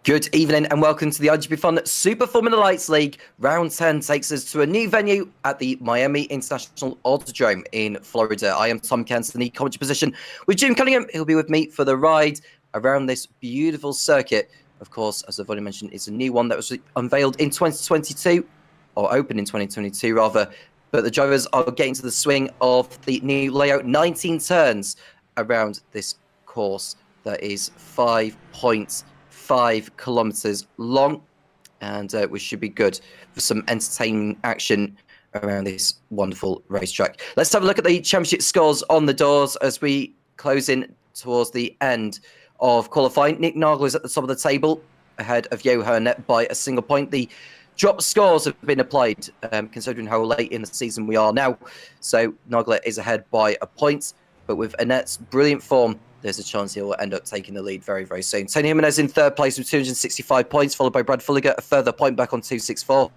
Good evening and welcome to the iGPFun Super Formula Lights League. Round 10 takes us to a new venue at the Miami International Autodrome in Florida. I am Tom Kent in the commentary position with Jim Cunningham. He'll be with me for the ride around this beautiful circuit. Of course, as I've already mentioned, it's a new one that was unveiled in 2022, or opened in 2022 rather. But the drivers are getting to the swing of the new layout. 19 turns around this course that is 5.5 kilometers long, and we should be good for some entertaining action around this wonderful racetrack. Let's have a look at the championship scores on the doors as we close in towards the end of qualifying. Nick Nagel is at the top of the table, ahead of Johan by a single point. The drop scores have been applied, considering how late in the season we are now. So Nagel is ahead by a point, but with Annette's brilliant form, there's a chance he'll end up taking the lead very, very soon. Tony Jimenez in third place with 265 points, followed by Brad Fulliger, a further point back on 264.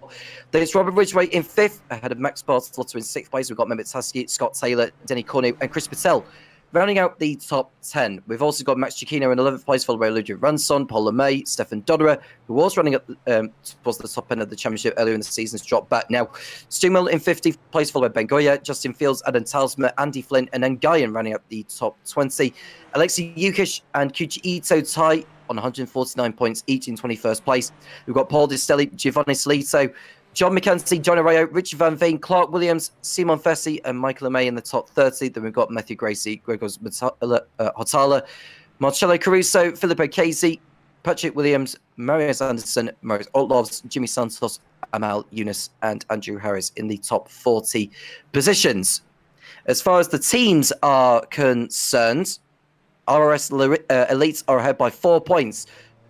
Then it's Robert Ridgway in fifth, ahead of Max Bartolotto in sixth place. We've got Mehmet Taski, Scott Taylor, Denny Cornu, and Chris Patel. Rounding out the top 10, we've also got Max Chiquino in 11th place, followed by Ludwig Ranson, Paul LeMay, Stefan Dodderer, who was running up towards the top end of the championship earlier in the season, has dropped back now. Stu Mill in 50th place, followed by Ben Goya, Justin Fields, Adam Talsma, Andy Flynn, and then Guyan running up the top 20. Alexei Yukish and Kuchi Ito tie on 149 points each in 21st place. We've got Paul Distelli, Giovanni Salito, John McKenzie, John Arroyo, Richard Van Veen, Clark Williams, Simon Fessi, and Michael LeMay in the top 30. Then we've got Matthew Gracie, Gregors Hotala, Marcello Caruso, Philip O'Casey, Patrick Williams, Marius Anderson, Marius Otlovs, Jimmy Santos, Amal Yunus, and Andrew Harris in the top 40 positions. As far as the teams are concerned, RRS Elites are ahead by 4 points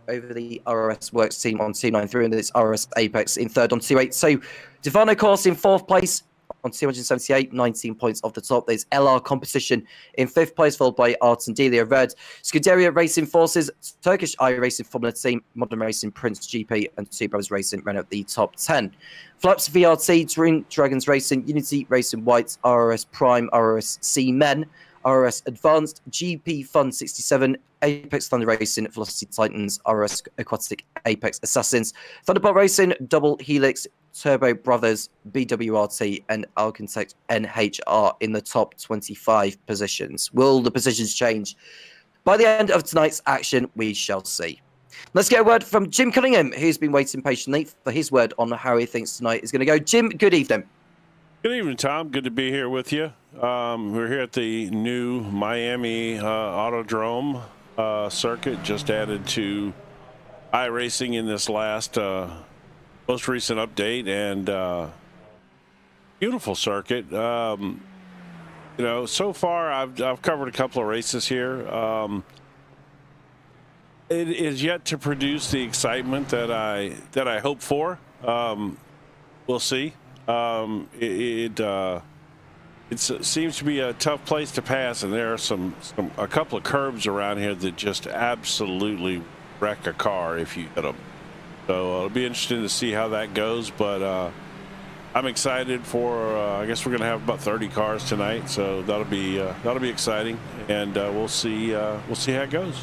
over the RRS Works team on 293, and it's RRS Apex in third on 28. So Divano Course in fourth place on 278, 19 points off the top. There's LR Competition in fifth place, followed by Art and Delia Red. Scuderia Racing Forces, Turkish iRacing Formula Team, Modern Racing, Prince GP, and Two Brothers Racing ran up the top 10. Flaps VRT, Dream Dragons Racing, Unity Racing Whites, RRS Prime, RRS C Men, RRS Advanced, JPBroadcasting 67, Apex Thunder Racing, Velocity Titans, RRS Aquatic, Apex Assassins, Thunderbolt Racing, Double Helix, Turbo Brothers, BWRT, and Alcantech NHR in the top 25 positions. Will the positions change? By the end of tonight's action, we shall see. Let's get a word from Jim Cunningham, who's been waiting patiently for his word on how he thinks tonight is going to go. Jim, good evening. Good evening, Tom. Good to be here with you. We're here at the new Miami Autodrome circuit, just added to iRacing in this last most recent update, and beautiful circuit. You know, so far I've covered a couple of races here. It is yet to produce the excitement that I hope for. We'll see. It seems to be a tough place to pass, and there are a couple of curbs around here that just absolutely wreck a car if you hit them. So it'll be interesting to see how that goes, but I'm excited for. I guess we're going to have about 30 cars tonight, so that'll be exciting, and we'll see how it goes.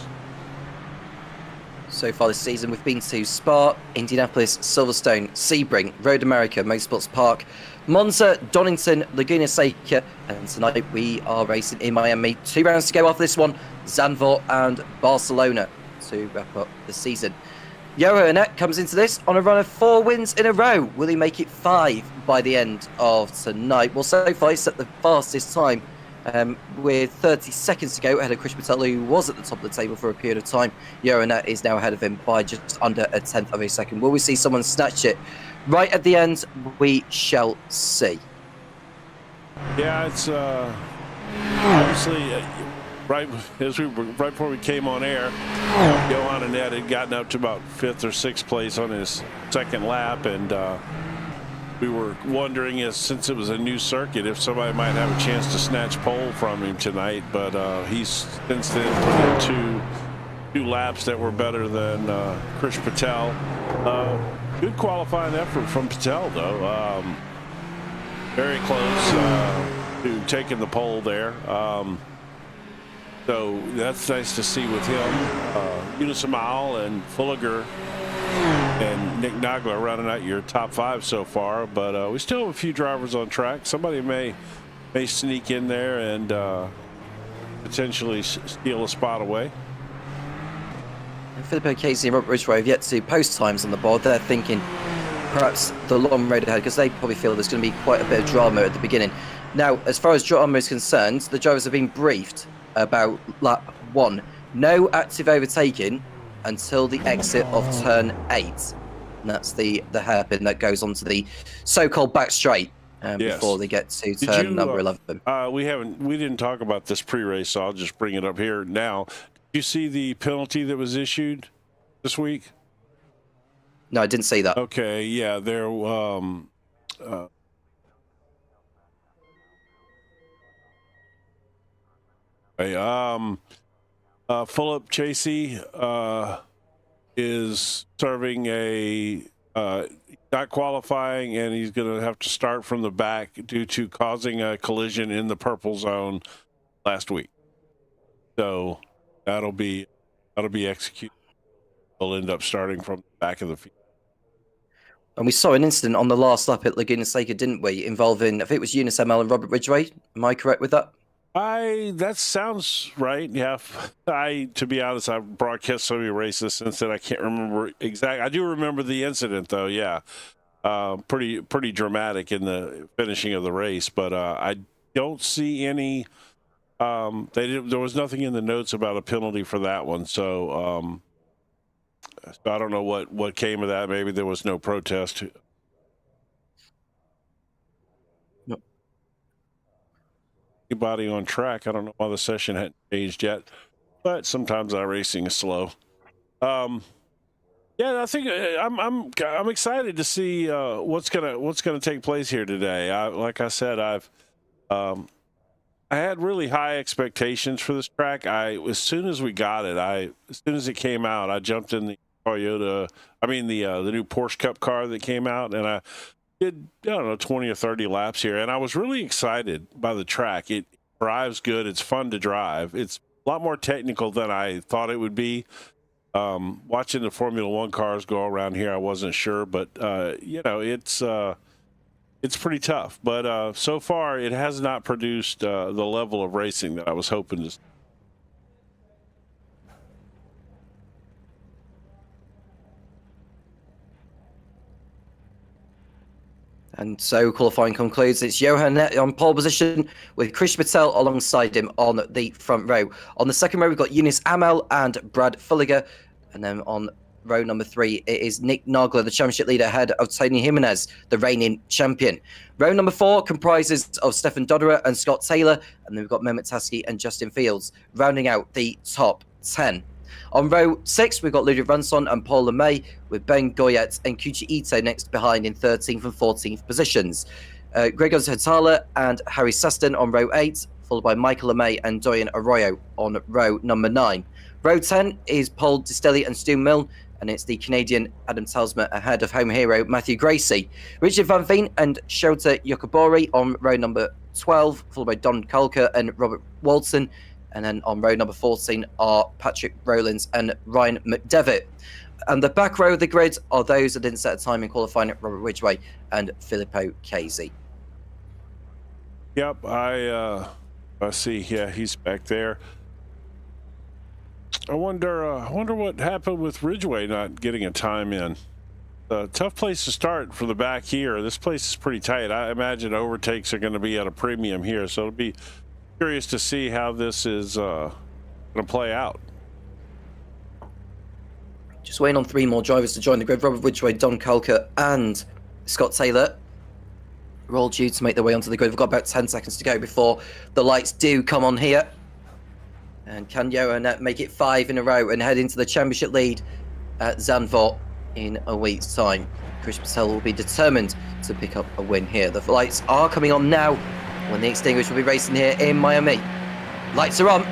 So far this season, we've been to Spa, Indianapolis, Silverstone, Sebring, Road America, Motorsports Park, Monza, Donington, Laguna Seca, and tonight we are racing in Miami. 2 rounds to go after this one, Zandvoort and Barcelona to wrap up the season. Johan Annette comes into this on a run of 4 wins in a row. Will he make it 5 by the end of tonight? Well, so far he's at the fastest time. With 30 seconds to go ahead of Chris Patel, who was at the top of the table for a period of time. Johan is now ahead of him by just under a tenth of a second. Will we see someone snatch it right at the end? We shall see. Yeah, it's obviously right before we came on air, Johan Annette had gotten up to about 5th or 6th place on his second lap, and we were wondering, since it was a new circuit, if somebody might have a chance to snatch pole from him tonight. But he's since then put in two laps that were better than Chris Patel. Good qualifying effort from Patel, though. Very close to taking the pole there. So that's nice to see with him. Unisamal and Fulliger and Nick Nagler running out your top 5 so far, but we still have a few drivers on track. Somebody may sneak in there and potentially steal a spot away. And Filippo Casey and Robert Ridgway have yet to post times on the board. They're thinking perhaps the long road ahead, because they probably feel there's going to be quite a bit of drama at the beginning. Now, as far as drama is concerned, the drivers have been briefed about lap 1. No active overtaking until the exit of turn 8. And that's the hairpin that goes onto the so-called back straight before they get to turn number 11. We didn't talk about this pre-race, so I'll just bring it up here now. Did you see the penalty that was issued this week? No, I didn't see that. Okay, yeah, there. Philip Chasey is serving a not qualifying, and he's going to have to start from the back due to causing a collision in the purple zone last week. So that'll be executed. He'll end up starting from the back of the field. And we saw an incident on the last lap at Laguna Seca, didn't we, involving, I think it was Eunice ML and Robert Ridgway. Am I correct with that? That sounds right. Yeah. To be honest, I've broadcast so many races since then I can't remember exactly. I do remember the incident though. Yeah. Pretty dramatic in the finishing of the race, but I don't see any, there was nothing in the notes about a penalty for that one. So, I don't know what came of that. Maybe there was no protest. Yep. Anybody on track? I don't know why the session hadn't changed yet, but sometimes iRacing is slow. Yeah, I think I'm excited to see what's gonna take place here today. Like I said, I had really high expectations for this track. As soon as we got it, as soon as it came out, I jumped in the Toyota. I mean the new Porsche Cup car that came out, and I did 20 or 30 laps here, and I was really excited by the track. It drives good. It's fun to drive. It's a lot more technical than I thought it would be. Watching the Formula One cars go around here, I wasn't sure, but it's pretty tough. But so far, it has not produced the level of racing that I was hoping to. And so qualifying concludes. It's Johan Net on pole position with Chris Patel alongside him on the front row. On the second row, we've got Eunice Amel and Brad Fulliger. And then on row number 3, it is Nick Nagler, the championship leader, ahead of Tony Jimenez, the reigning champion. Row number 4 comprises of Stefan Dodderer and Scott Taylor. And then we've got Mehmet Taski and Justin Fields, rounding out the top 10. On row 6, we've got Ludwig Ranson and Paul LeMay, with Ben Goyet and Kuchi Ito next behind in 13th and 14th positions. Gregor Zetala and Harry Saston on row 8, followed by Michael LeMay and Dorian Arroyo on row number 9. Row 10 is Paul Distelli and Stu Milne, and it's the Canadian Adam Talsma ahead of home hero Matthew Gracie. Richard Van Veen and Shota Yokobori on row number 12, followed by Don Kalker and Robert Walton. And then on row number 14 are Patrick Rowlands and Ryan McDevitt. And the back row of the grid are those that didn't set a time in qualifying, Robert Ridgway and Filippo Casey. Yep, I see. Yeah, he's back there. I wonder what happened with Ridgway not getting a time in. Tough place to start for the back here. This place is pretty tight. I imagine overtakes are going to be at a premium here, so it'll be curious to see how this is going to play out. Just waiting on 3 more drivers to join the grid. Robert Ridgway, Don Kalker and Scott Taylor are all due to make their way onto the grid. We've got about 10 seconds to go before the lights do come on here. And can Johan make it 5 in a row and head into the championship lead at Zandvoort in a week's time? Chris Patel will be determined to pick up a win here. The lights are coming on now when the Extinguished will be racing here in Miami. Lights are on.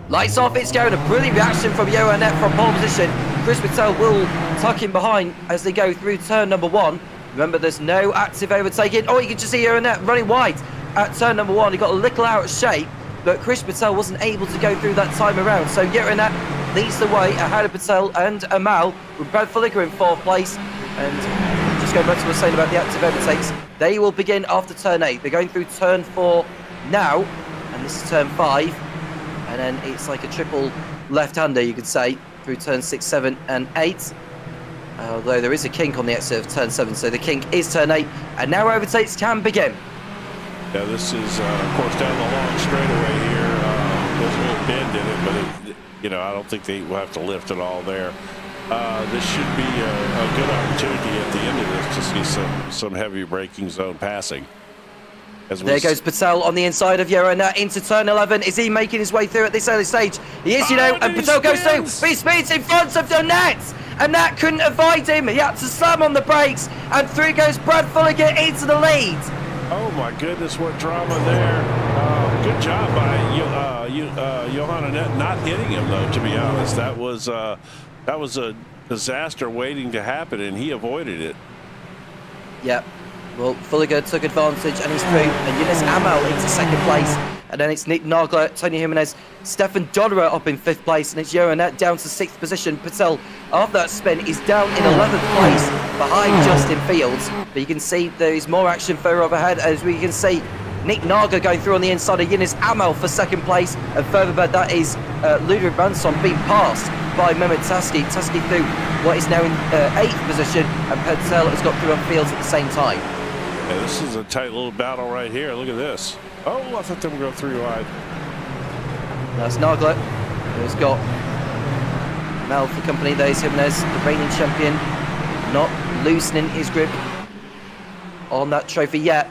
Lights off, it's going. A brilliant reaction from Johan Net from pole position. Chris Patel will tuck in behind as they go through turn number 1. Remember, there's no active overtaking. Oh, you can just see Johan Net running wide at turn number 1. He got a little out of shape but Chris Patel wasn't able to go through that time around. So Yeranat leads the way ahead of Patel and Amal, with Brad Fulliger in 4th place. And just going back to what I was saying about the active overtakes, they will begin after turn 8. They're going through turn 4 now, and this is turn 5. And then it's like a triple left-hander, you could say, through turn 6, 7, and 8. Although there is a kink on the exit of turn 7, so the kink is turn 8. And now overtakes can begin. Yeah, this is, of course, down the long straightaway here. There's a little bend in it, but, I don't think they will have to lift it all there. This should be a good opportunity at the end of this to see some heavy braking zone passing. There goes Patel on the inside of Yeranat into turn 11. Is he making his way through at this early stage? He is, and Patel goes through. But he speeds in front of Donat. And that couldn't avoid him. He had to slam on the brakes. And through goes Brad Fulliger into the lead. Oh my goodness, what drama there. Good job by Johanna not hitting him, though, to be honest. That was a disaster waiting to happen, and he avoided it. Yep. Well, Fulliger took advantage, and he's through. And Yunus Amal into 2nd place. And then it's Nick Nagler, Tony Jimenez, Stefan Donnerer up in 5th place. And it's Yeranat down to 6th position. Patel, after that spin, is down in 11th place behind Justin Fields. But you can see there is more action further up ahead, as we can see Nick Nagler going through on the inside of Yunus Amal for 2nd place. And further back, that is Ludwig Ranson being passed by Mehmet Taski. Taski through what is now in 8th position. And Patel has got through on Fields at the same time. Yeah, this is a tight little battle right here. Look at this. Oh, I thought they were going 3 wide. That's Nagler, who's got Mel for company. There's Jimenez, the reigning champion, not loosening his grip on that trophy yet,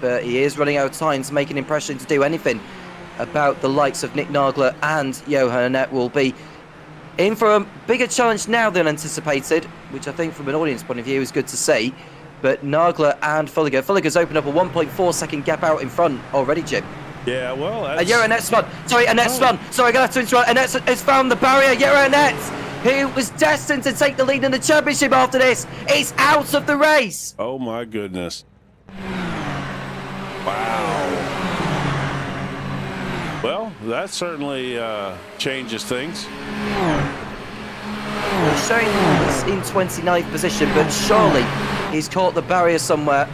but he is running out of time to make an impression to do anything about the likes of Nick Nagler, and Johan Annette will be in for a bigger challenge now than anticipated, which I think from an audience point of view is good to see. But Nagler and Fulliger. Fulliger's opened up a 1.4 second gap out in front already, Jim. Yeah, well, that's... Annette spun. Sorry, Annette spun. Sorry, I'm going to have to interrupt. Annette has found the barrier. Annette, who was destined to take the lead in the championship after this, is out of the race. Oh, my goodness. Wow. Well, that certainly changes things. Showing he's in 29th position, but surely he's caught the barrier somewhere,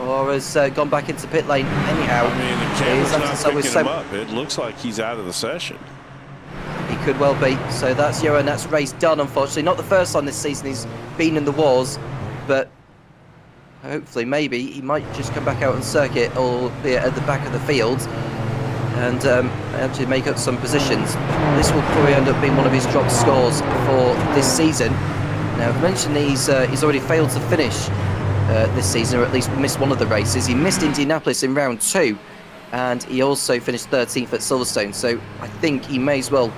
or has gone back into pit lane anyhow. I mean, the camera's not picking him up. It looks like he's out of the session. He could well be. So that's Johan's race done, unfortunately. Not the first time this season he's been in the wars, but hopefully, maybe, he might just come back out and circuit, or be at the back of the field, and actually make up some positions. This will probably end up being one of his drop scores for this season. Now, I've mentioned he's already failed to finish this season, or at least missed one of the races. He missed Indianapolis in round 2, and he also finished 13th at Silverstone. So I think he may as well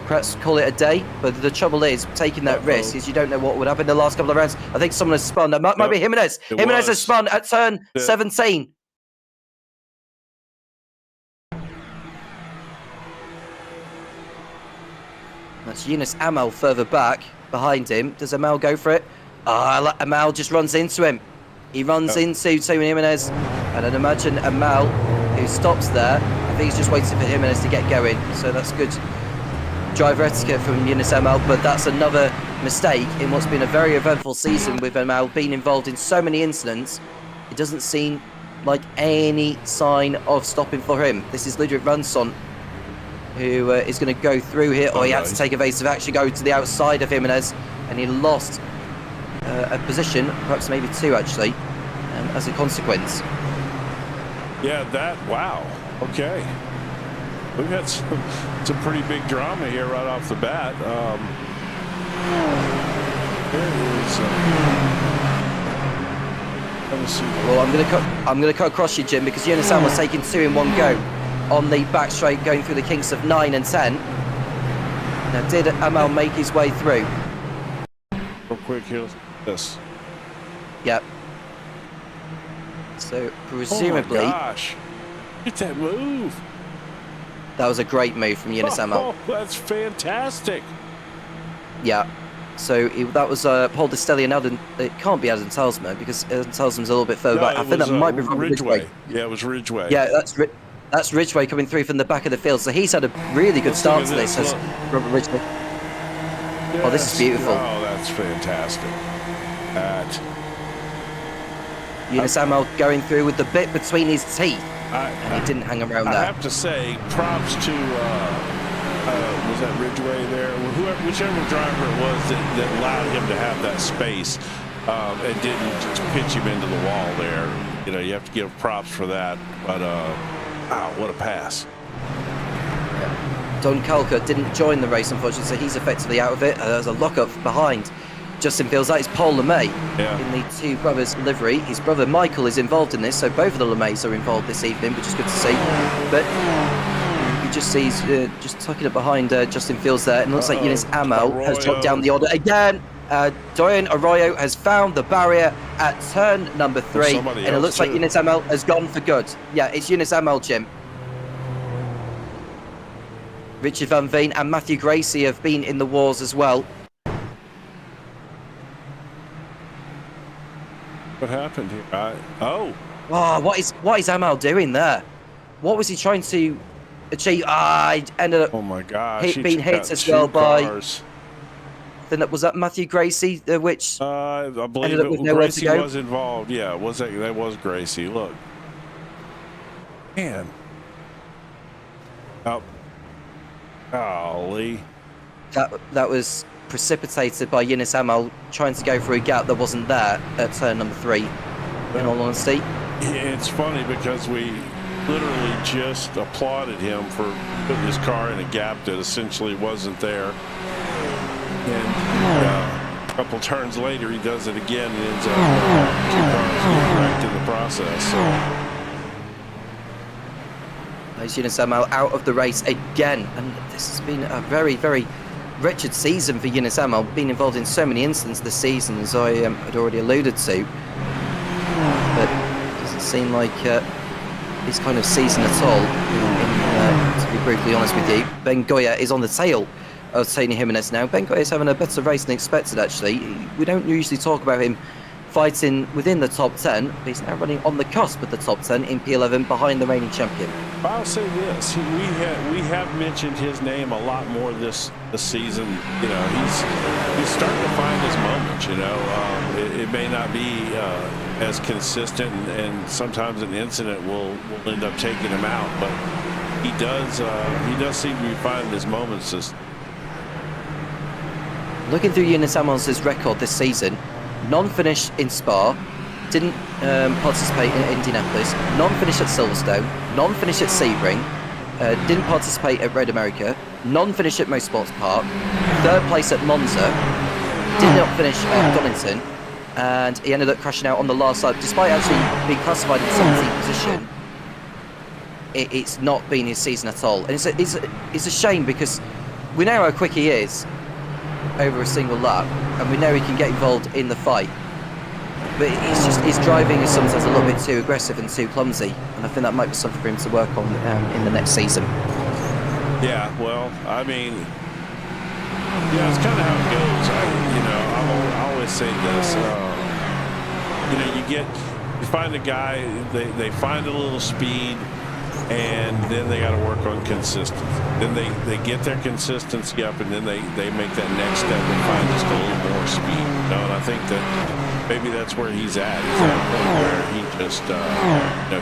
perhaps call it a day. But the trouble is, taking that risk is you don't know what would happen in the last couple of rounds. I think someone has spun. That might be Jimenez. Jimenez has spun at turn 17. That's Yunus Amal further back behind him. Does Amal go for it? Amal just runs into him. He runs into Tony Jimenez, and I'd imagine Amal, who stops there, I think he's just waiting for Jimenez to get going. So that's good driver etiquette from Yunus Amal, but that's another mistake in what's been a very eventful season with Amal being involved in so many incidents. It doesn't seem like any sign of stopping for him. This is Ludwig Ranson, who is going to go through here. He had to take evasive action, go to the outside of Jimenez, and he lost a position, perhaps maybe 2 actually, as a consequence. Yeah, wow. Okay. We've had some pretty big drama here right off the bat. Let me see. Well, I'm going to cut across you, Jim, because Yunus was taking 2 in one go on the back straight, going through the kinks of 9 and 10. Now, did Amal make his way through? Real quick here. Yes. Yep. So presumably. Oh my gosh! Look at that move. That was a great move from Yunus Amal. Oh, that's fantastic. Yeah. So that was Paul Destelli and Adam. It can't be Adam Telsman because Adam Telsman's a little bit further back. I think that might be from Ridgeway. Yeah, it was Ridgeway. Yeah, That's Ridgway coming through from the back of the field. So he's had a really good start to this. Has Robert Ridgway. Yes. Oh, this is beautiful. Oh, that's fantastic. Yunus Amal going through with the bit between his teeth. And he didn't hang around there. I have to say, props to, was that Ridgway there? Whichever driver it was that allowed him to have that space and didn't just pitch him into the wall there. You know, you have to give props for that. But, wow, what a pass. Don Kalka didn't join the race, unfortunately, so he's effectively out of it. There's a lockup behind Justin Fields. That is Paul LeMay in the two brothers livery. His brother Michael is involved in this, so both of the LeMays are involved this evening, which is good to see. But he just sees just tucking it behind Justin Fields there, and it looks like Yunus Amal has dropped down the order again. Dorian Arroyo has found the barrier at turn number 3, and it looks like Yunus Amal has gone for good. Yeah, it's Yunus Amal, Jim. Richard Van Veen and Matthew Gracie have been in the wars as well. What happened here? Oh, what is Amal doing there? What was he trying to achieve? He ended up. Oh my gosh! Being hit as well by. Then was that Matthew Gracie, which I believe ended up with nowhere to go? was involved. Yeah, that was Gracie. Look, man. Oh, golly. That was precipitated by Yunus Amal trying to go through a gap that wasn't there at turn number 3, in all honesty. It's funny because we literally just applauded him for putting his car in a gap that essentially wasn't there. And a couple turns later, he does it again and ends up 2 cars getting wrecked in the process. There's Yunus Amal out of the race again, and this has been a very, very wretched season for Yunus Amal, been involved in so many incidents this season, as I had already alluded to. But it doesn't seem like his kind of season at all, to be brutally honest with you. Ben Goya is on the tail of Tony Jimenez now. Ben Goya is having a better race than expected, actually. We don't usually talk about him fighting within the top 10, but he's now running on the cusp of the top 10 in P11 behind the reigning champion. I'll say this: we have mentioned his name a lot more this season. You know, he's starting to find his moments. You know, it may not be as consistent, and sometimes an incident will end up taking him out, but he does seem to be finding his moments. Looking through Yunus Amal's record this season, non-finish in Spa, didn't participate in Indianapolis, non-finish at Silverstone, non-finish at Sebring, didn't participate at Road America, non-finish at Motorsports Park, 3rd place at Monza, did not finish at Donington, and he ended up crashing out on the last lap. Despite actually being classified in 17th position, it's not been his season at all. And it's a shame, because we know how quick he is over a single lap, and we know he can get involved in the fight, but his driving is sometimes a little bit too aggressive and too clumsy, and I think that might be something for him to work on in the next season. Yeah, well, I mean, yeah, it's kind of how it goes. I always say this. You find a guy, they find a little speed, and then they got to work on consistency. Then they get their consistency up, and then they make that next step and find just a little more speed. You know, and I think that maybe that's where he's at. He's at a point where he just,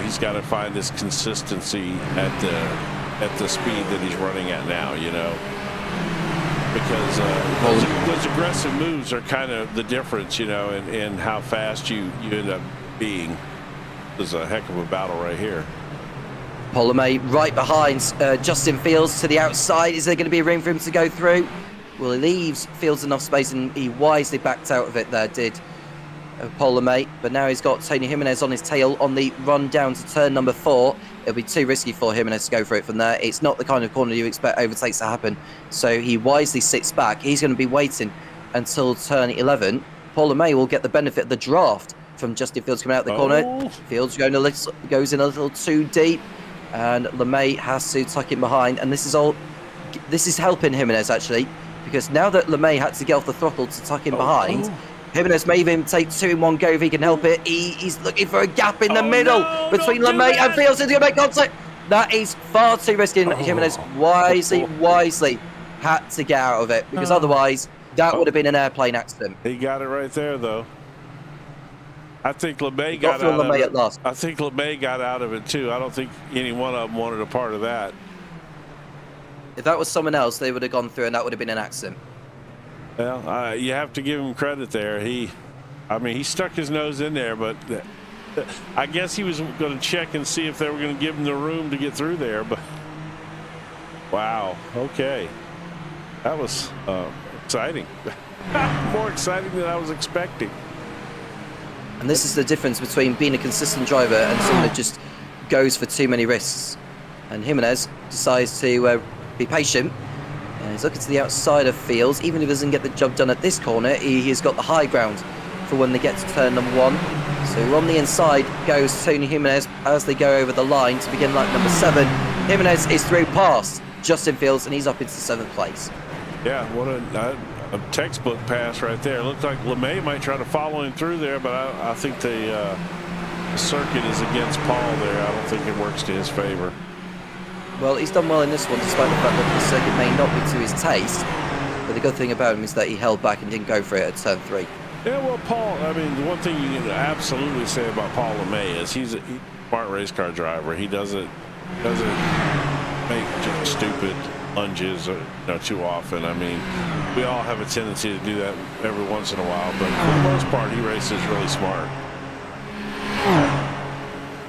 he's got to find this consistency at the speed that he's running at now. You know, because those aggressive moves are kind of the difference. You know, in how fast you end up being. There's a heck of a battle right here. Paul LeMay right behind Justin Fields to the outside. Is there going to be room for him to go through? Well, he leaves Fields enough space, and he wisely backed out of it there, did Paul LeMay. But now he's got Tony Jimenez on his tail on the run down to turn number 4. It'll be too risky for Jimenez to go for it from there. It's not the kind of corner you expect overtakes to happen. So he wisely sits back. He's going to be waiting until turn 11. Paul LeMay will get the benefit of the draft from Justin Fields coming out the corner. Fields goes in a little too deep, and LeMay has to tuck him behind. And this is helping Jimenez, actually, because now that LeMay had to get off the throttle to tuck him behind, Jimenez may even take 2 in one go if he can help it. He's looking for a gap in the middle between LeMay and Fields. He's going to make contact. That is far too risky. And Jimenez wisely had to get out of it, because otherwise that would have been an airplane accident. He got it right there, though. I think LeMay got out of it. At last. I think LeMay got out of it too. I don't think any one of them wanted a part of that. If that was someone else, they would have gone through, and that would have been an accident. Well, you have to give him credit there. He stuck his nose in there, but I guess he was going to check and see if they were going to give him the room to get through there. But wow, okay, that was exciting. More exciting than I was expecting. And this is the difference between being a consistent driver and someone who just goes for too many risks. And Jimenez decides to be patient. And he's looking to the outside of Fields. Even if he doesn't get the job done at this corner, he has got the high ground for when they get to turn number 1. So on the inside goes Tony Jimenez as they go over the line to begin lap number 7. Jimenez is through past Justin Fields, and he's up into 7th place. Yeah, what a textbook pass right there. It looked like LeMay might try to follow him through there, but I think the circuit is against Paul there. I don't think it works to his favor. Well, he's done well in this one, despite the fact that the circuit may not be to his taste. But the good thing about him is that he held back and didn't go for it at turn 3. Yeah, well, Paul, I mean, the one thing you can absolutely say about Paul LeMay is he's a smart race car driver. He doesn't make just stupid lunges too often. I mean, we all have a tendency to do that every once in a while, but for the most part, he races really smart.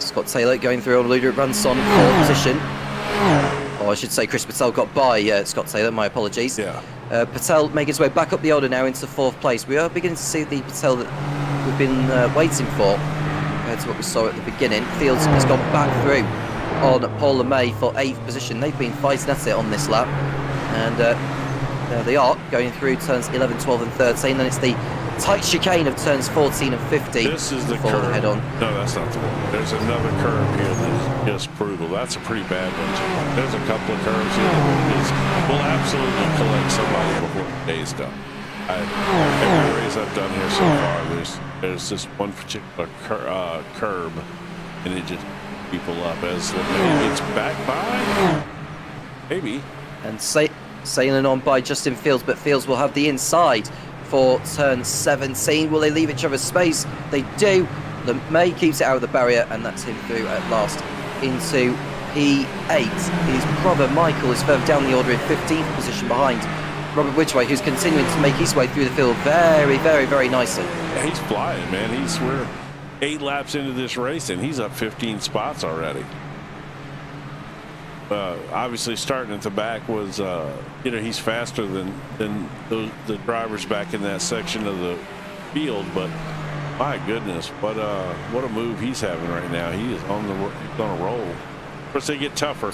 Scott Taylor going through on Ludwig Ransson for position. Or I should say Chris Patel got by Scott Taylor, my apologies. Yeah. Patel making his way back up the order now into 4th place. We are beginning to see the Patel that we've been waiting for compared to what we saw at the beginning. Fields has gone back through on Paul LeMay for 8th position. They've been fighting at it on this lap. And there they are, going through turns 11, 12 and 13. Then it's the tight chicane of turns 14 and 15. This is the curve. Head on. No, that's not the one. There's another curve here that's just brutal. That's a pretty bad one. There's a couple of curves here that will absolutely collect somebody before the day's done. Every race I've done here so far, there's this one particular curb, and it just people up as LeMay gets back by. Maybe. And sailing on by Justin Fields, but Fields will have the inside for turn 17. Will they leave each other space? They do. LeMay keeps it out of the barrier, and that's him through at last into P8. His brother Michael is further down the order in 15th position behind Robert Widgway, who's continuing to make his way through the field very, very, very nicely. Yeah, he's flying, man. We're 8 laps into this race, and he's up 15 spots already. Obviously, starting at the back was, he's faster than the drivers back in that section of the field. But my goodness, what a move he's having right now. He is on a roll. Of course, they get tougher.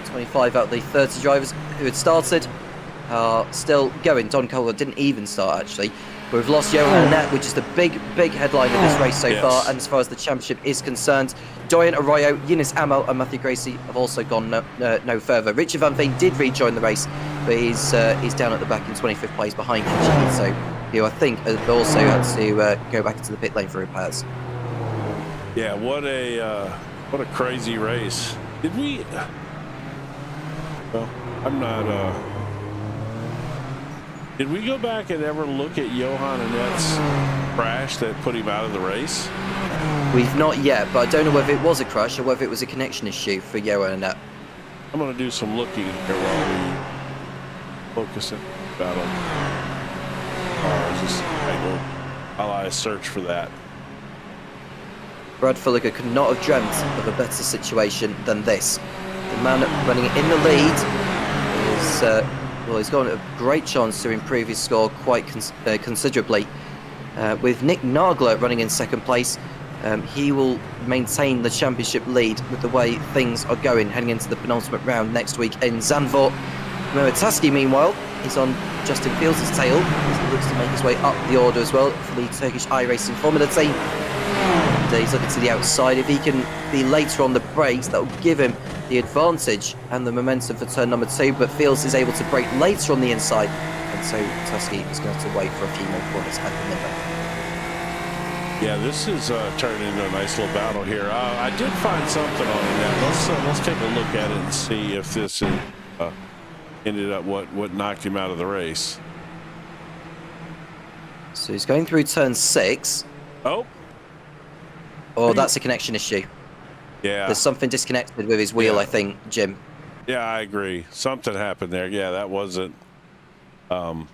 25 out of the 30 drivers who had started are still going. Don Culver didn't even start, actually. We've lost Johan Annette, which is the big headline of this race so far. And as far as the championship is concerned, Dorian Arroyo, Eunice Amel and Matthew Gracie have also gone no further. Richard Van Veen did rejoin the race, but he's down at the back in 25th place behind Kitchen. So, I think also had to go back into the pit lane for repairs. Yeah, what a crazy race. Did we... Well, I'm not... Did we go back and ever look at Johan Annette's crash that put him out of the race? We've not yet, but I don't know whether it was a crash or whether it was a connection issue for Johan Annette. I'm going to do some looking here while we focus on the battle. I'll search for that. Brad Fulliger could not have dreamt of a better situation than this. The man running in the lead is... he's got a great chance to improve his score quite considerably. With Nick Nagler running in 2nd place, he will maintain the championship lead with the way things are going heading into the penultimate round next week in Zandvoort. Mehmet meanwhile, is on Justin Fields' tail as he looks to make his way up the order as well for the Turkish iRacing Formula team. And he's looking to the outside. If he can be later on the brakes, that will give him the advantage and the momentum for turn number 2, but Fields is able to brake later on the inside, and so Tusky is going to wait for a few more corners at the limit. Yeah, this is turning into a nice little battle here. I did find something on that. Let's take a look at it and see if this ended up what knocked him out of the race. So he's going through turn 6. Oh. Oh, that's a connection issue. Yeah. There's something disconnected with his wheel, I think, Jim. Yeah, I agree. Something happened there. Yeah, that wasn't. Well,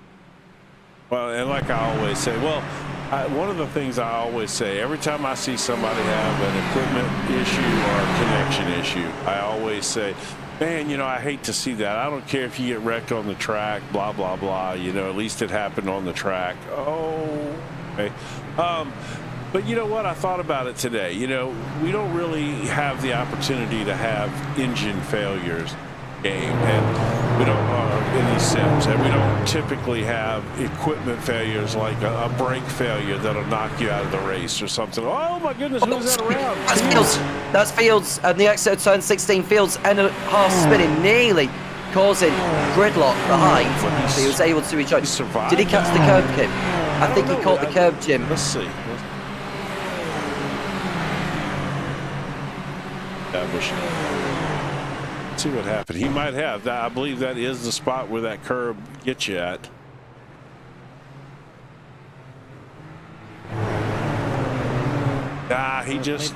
and like I always say, one of the things I always say, every time I see somebody have an equipment issue or a connection issue, I always say, man, I hate to see that. I don't care if you get wrecked on the track, blah, blah, blah. At least it happened on the track. Oh, okay. But you know what? I thought about it today. We don't really have the opportunity to have engine failures game, and we don't in these sims, and we don't typically have equipment failures like a brake failure that'll knock you out of the race or something. Oh my goodness, who's that around? That's Fields, and the exit of turn 16. Fields ended up half spinning, nearly causing gridlock behind. But he was able to rejoin. Did he catch the curb, Kim? I think he caught the curb, Jim. Let's see. See what happened. He might have that. I believe that is the spot where that curb gets you at. He just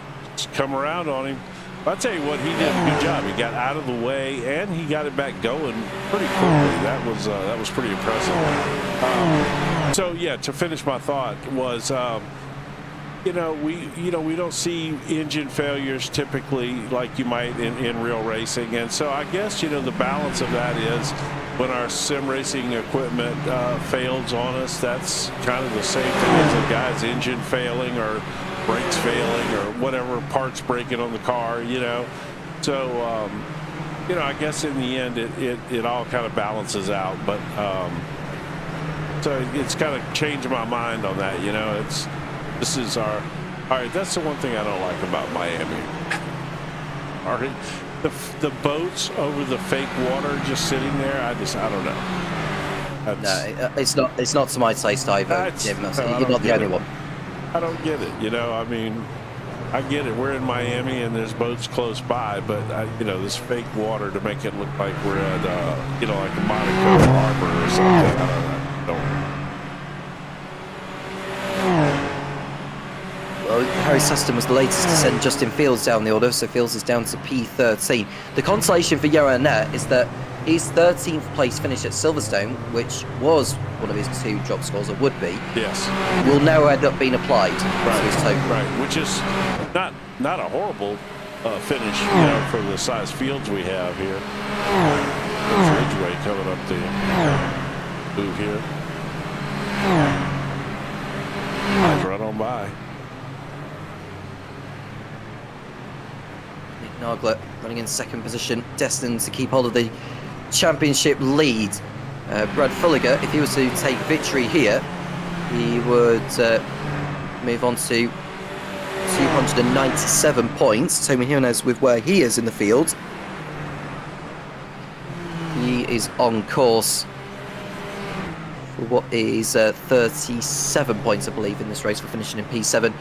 come around on him. I'll tell you what, he did a good job. He got out of the way and he got it back going pretty quickly. That was pretty impressive. So yeah, to finish my thought was. We don't see engine failures typically like you might in real racing, and so I guess the balance of that is when our sim racing equipment fails on us, that's kind of the same thing as a guy's engine failing or brakes failing or whatever, parts breaking on the car. So I guess in the end it all kind of balances out, but so it's kind of changed my mind on that. This is all right, that's the one thing I don't like about Miami. All right, the boats over the fake water just sitting there, I don't know. No, it's not to my taste either, Jim. You're not the only one. I don't get it, I mean, I get it. We're in Miami and there's boats close by, but this fake water to make it look like we're at like a Monaco harbor or something. I don't. Well, Harry Sutton was the latest to send Justin Fields down the order, so Fields is down to P13. The consolation for Johan Net is that his 13th place finish at Silverstone, which was one of his 2 drop scores, or would be, yes, will now end up being applied to his total. Right, which is not a horrible finish, for the size fields we have here. Ridgeway coming up the move here. Nice run on by. Nagler running in second position, destined to keep hold of the championship lead. Brad Fulliger, if he was to take victory here, he would move on to 297 points. Tommy Jimenez with where he is in the field. He is on course for what is 37 points, I believe, in this race for finishing in P7,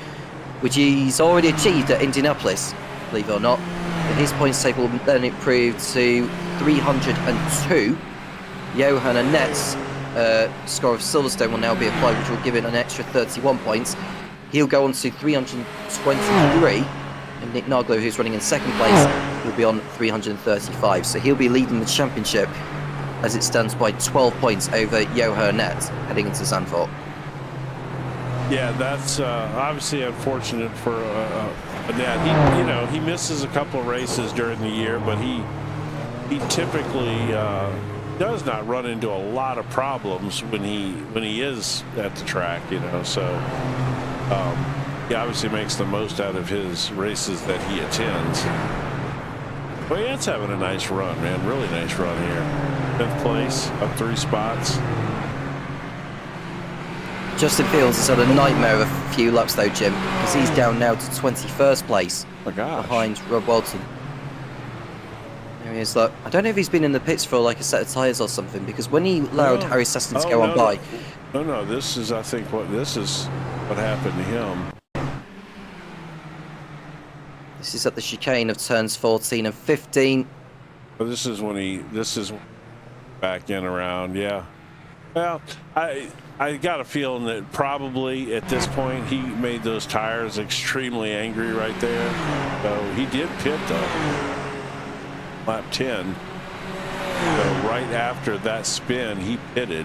which he's already achieved at Indianapolis, believe it or not. But his points table will then improve to 302. Johan Annette's score of Silverstone will now be applied, which will give it an extra 31 points. He'll go on to 323, and Nick Nagler, who's running in second place, will be on 335. So he'll be leading the championship as it stands by 12 points over Johan Annette heading into Zandvoort. Yeah, that's obviously unfortunate for Annette. He misses a couple of races during the year, but he typically does not run into a lot of problems when he is at the track. So he obviously makes the most out of his races that he attends. Well, yeah, it's having a nice run, man. Really nice run here. 5th place, up 3 spots. Justin Fields has had a nightmare of a few laps though, Jim, because he's down now to 21st place behind Rob Walton. There he is. Look, I don't know if he's been in the pits for like a set of tyres or something, because when he allowed Harry Seston to go on by. No, this is, I think, what happened to him. This is at the chicane of turns 14 and 15. Well, this is back in around, yeah. Well, I got a feeling that probably at this point he made those tires extremely angry right there. So he did pit lap 10. So right after that spin, he pitted.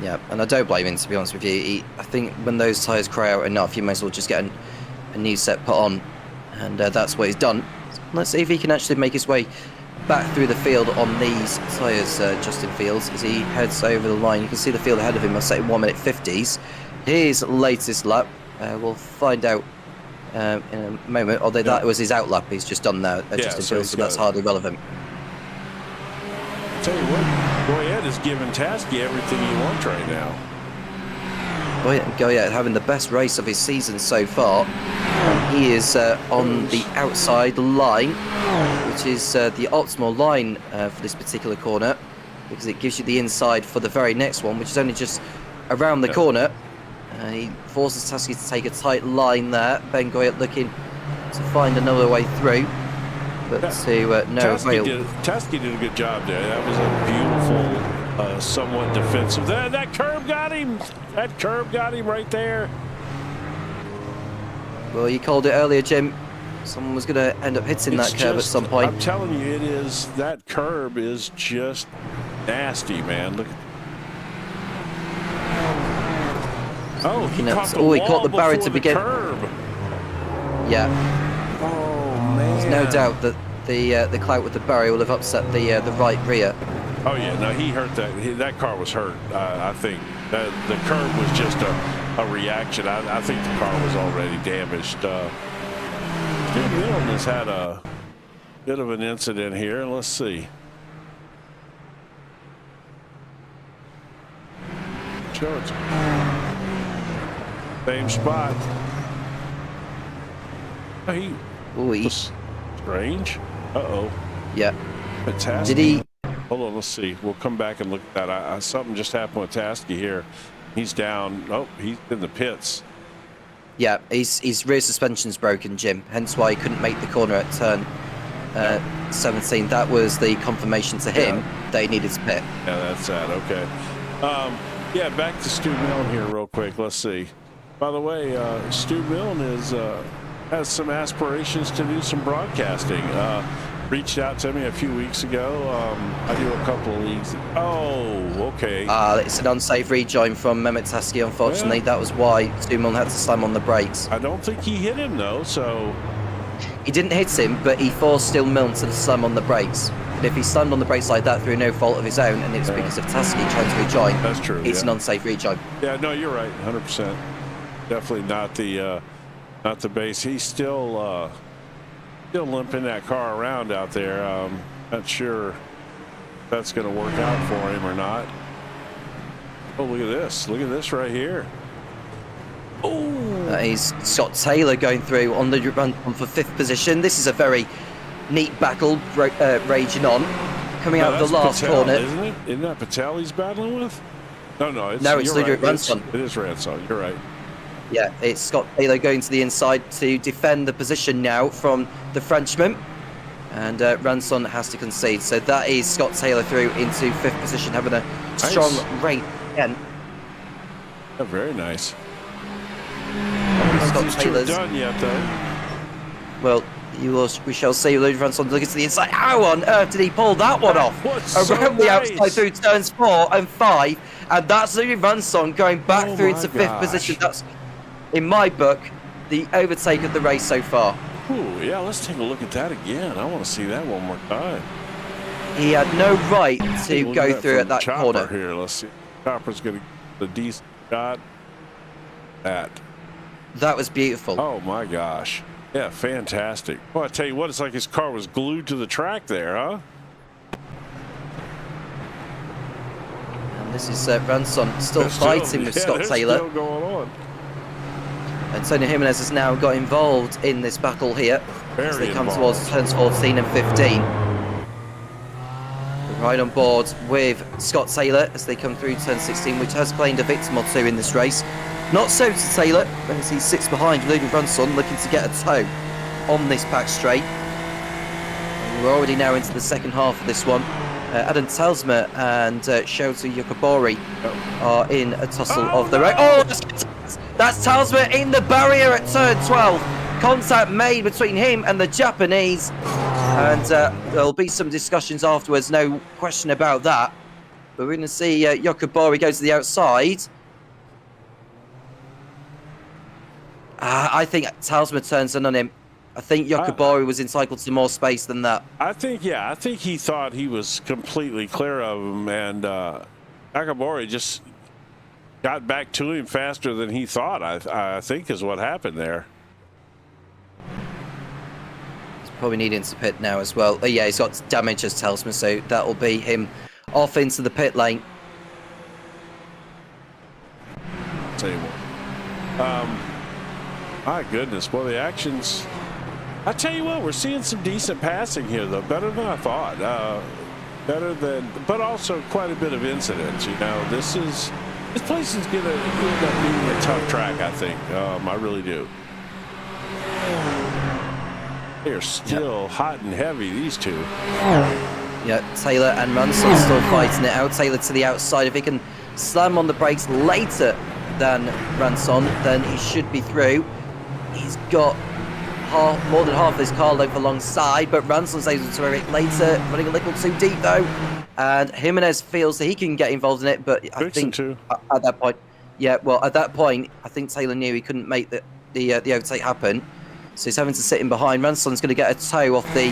Yeah, and I don't blame him, to be honest with you. I think when those tyres cry out enough, you may as well just get a new set put on. And that's what he's done. Let's see if he can actually make his way back through the field on these tyres, Justin Fields, as he heads over the line. You can see the field ahead of him, I'll say 1 minute 50s. His latest lap, we'll find out in a moment, although that was his out lap he's just done now, Justin Fields, so that's hardly relevant. Tell you what, Goyette is giving Tasky everything he wants right now. Goyette having the best race of his season so far. He is on the outside line, which is the optimal line for this particular corner, because it gives you the inside for the very next one, which is only just around the corner. He forces Tasky to take a tight line there. Ben Goyette looking to find another way through, but to no avail. Tasky did a good job there. That was a beautiful, somewhat defensive. That curb got him. That curb got him right there. Well, you called it earlier, Jim. Someone was going to end up hitting that curb at some point. I'm telling you, that curb is just nasty, man. Look. Oh, he caught the barrier to begin. Yeah. Oh man. There's no doubt that the clout with the barrier will have upset the right rear. Oh yeah, no, he hurt that. That car was hurt. I think the curb was just a reaction. I think the car was already damaged. Milton has had a bit of an incident here. Let's see. Show it. Same spot. He was strange. Uh-oh. Yeah. Fantastic. Did he? Hold on, let's see. We'll come back and look at that. Something just happened with Tasky here. He's down. Oh, he's in the pits. Yeah, his rear suspension's broken, Jim. Hence why he couldn't make the corner at turn 17. That was the confirmation to him that he needed to pit. Yeah, that's sad. Okay. Yeah, back to Stu Milne here real quick. Let's see. By the way, Stu Milne has some aspirations to do some broadcasting. Reached out to me a few weeks ago. I do a couple of leagues. Oh, okay. It's an unsafe rejoin from Mehmet Tasky, unfortunately. That was why Stu Milne had to slam on the brakes. I don't think he hit him, though, so... He didn't hit him, but he forced Stu Milne to slam on the brakes. But if he slammed on the brakes like that through no fault of his own, and it's because of Tasky trying to rejoin, that's true. It's an unsafe rejoin. Yeah, no, you're right, 100%. Definitely not the base. He's still limping that car around out there. Not sure if that's going to work out for him or not. Oh, look at this. Look at this right here. Oh, he's Scott Taylor going through on the run for 5th position. This is a very neat battle raging on. Coming out of the last Patel, corner. Isn't it? Isn't that Patel he's battling with? No, it's Ludwig Ransson. It is Ransson. You're right. Yeah, it's Scott Taylor going to the inside to defend the position now from the Frenchman. And Ransson has to concede. So that is Scott Taylor through into 5th position, having a strong rate again. Yeah, very nice. Scott Taylor's done yet, though. Well, we shall see. Ludwig Ransson looking to the inside. How on earth did he pull that one off? Around the outside through turns 4 and 5. And that's Ludwig Ransson going back through into 5th position. That's, in my book, the overtake of the race so far. Ooh, yeah, let's take a look at that again. I want to see that one more time. He had no right to go through at that Chopper corner. Here, let's see. Chopper's going to get a decent shot. That was beautiful. Oh my gosh. Yeah, fantastic. Well, I tell you what, it's like his car was glued to the track there, huh? And this is Ransson still fighting with Scott Taylor. Still going on. Antonio Jimenez has now got involved in this battle here as they come towards turns 14 and 15. Right on board with Scott Taylor as they come through turn 16, which has claimed a victim or two in this race. Not so to Taylor, as he sits behind Ludwig Runson, looking to get a toe on this back straight. And we're already now into the second half of this one. Adam Talsma and Shota Yokobori are in a tussle of their own. Oh, that's Talsma in the barrier at turn 12. Contact made between him and the Japanese. And there'll be some discussions afterwards, no question about that. But we're going to see Yokobori go to the outside. I think Talsma turns in on him. I think Yokobori was entitled to more space than that. I think he thought he was completely clear of him, and Yokobori just got back to him faster than he thought, I think is what happened there. He's probably needing to pit now as well. Yeah, he's got damage as Talsma, so that'll be him off into the pit lane. Tell you what. My goodness, well, the actions... I tell you what, we're seeing some decent passing here, though. Better than I thought. But also quite a bit of incidents. You know, this place is going to end up being a tough track, I think. I really do. They're still hot and heavy, these two. Yeah, Taylor and Runson still fighting it out. Taylor to the outside. If he can slam on the brakes later than Runson, then he should be through. He's got more than half of his car over alongside, but Ranson's able to wear it later, running a little too deep though. And Jimenez feels that he can get involved in it, but I think at that point, I think Taylor knew he couldn't make the overtake happen, so he's having to sit in behind. Ranson's going to get a toe off the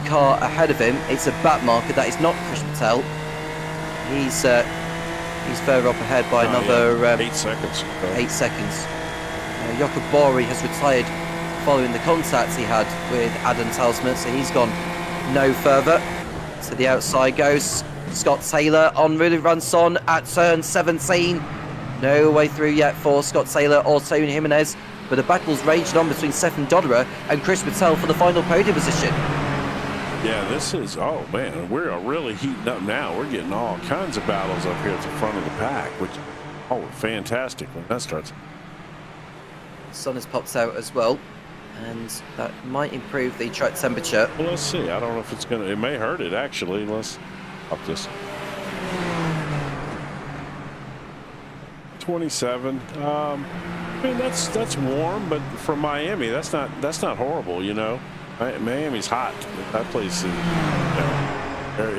car ahead of him. It's a back marker. That is not Chris Patel. He's further up ahead by another 8 seconds. 8 seconds. Yokobori has retired following the contact he had with Adam Talsma, so he's gone no further. To the outside goes Scott Taylor on Rudy Ranson at turn 17. No way through yet for Scott Taylor or Tony Jimenez, but the battle's raged on between Stefan Dodderer and Chris Patel for the final podium position. Yeah, this is, oh man, we're really heating up now. We're getting all kinds of battles up here at the front of the pack, which, fantastic when that starts. The sun has popped out as well, and that might improve the track temperature. Well, let's see. I don't know if it's going to, it may hurt it actually. Let's up this. 27. I mean, that's warm, but for Miami, that's not horrible, you know. Miami's hot. That place is,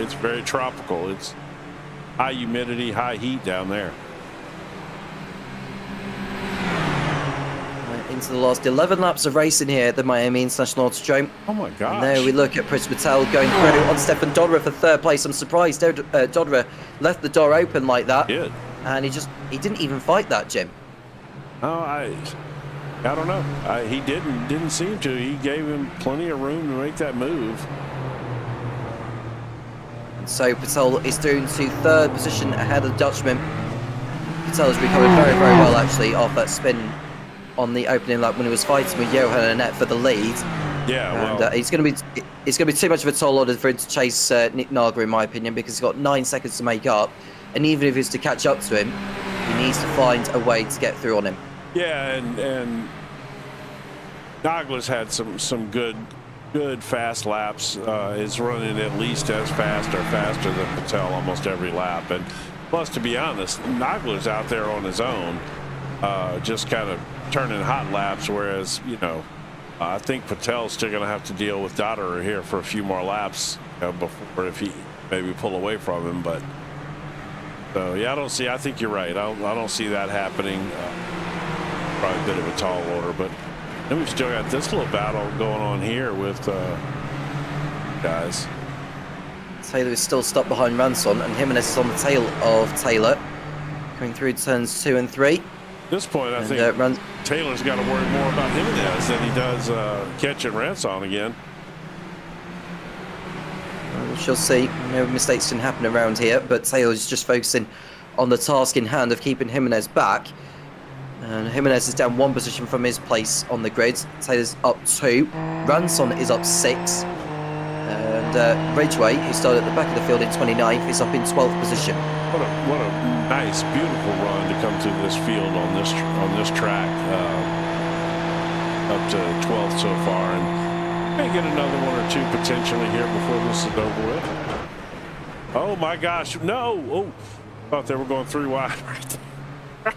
it's very tropical. It's high humidity, high heat down there. Into the last 11 laps of racing here at the Miami International Autodrome. Oh my gosh. And there we look at Chris Patel going through on Stefan Dodderer for third place. I'm surprised Dodderer left the door open like that. He did. And he didn't even fight that, Jim. Oh, I don't know. He didn't seem to. He gave him plenty of room to make that move. And so Patel is through to third position ahead of the Dutchman. Patel has recovered very, very well actually off that spin on the opening lap when he was fighting with Johan Annette for the lead. Yeah, and it's going to be too much of a tall order for him to chase Nick Naga, in my opinion, because he's got 9 seconds to make up, and even if he's to catch up to him, he needs to find a way to get through on him. Yeah, and Nagla's had some good fast laps. Is running at least as fast or faster than Patel almost every lap, and plus, to be honest, Nagla's out there on his own, just kind of turning hot laps, whereas, I think Patel's still going to have to deal with Dodderer here for a few more laps before if he maybe pull away from him. But so yeah, I think you're right. I don't see that happening. Probably a bit of a tall order, but then we've still got this little battle going on here with guys. Taylor is still stuck behind Ranson, and Jimenez is on the tail of Taylor, going through turns 2 and 3. At this point, I think Taylor's got to worry more about Jimenez than he does catching Ranson again. We shall see. No mistakes can happen around here, but Taylor's just focusing on the task in hand of keeping Jimenez back. And Jimenez is down 1 position from his place on the grid. Taylor's up 2. Ranson is up 6. And Ridgway, who started at the back of the field in 29th, is up in 12th position. What a nice, beautiful run to come through this field on this track. Up to 12th so far, and may get another one or two potentially here before this is over with. Oh my gosh, no! Oh, thought they were going 3 wide right there.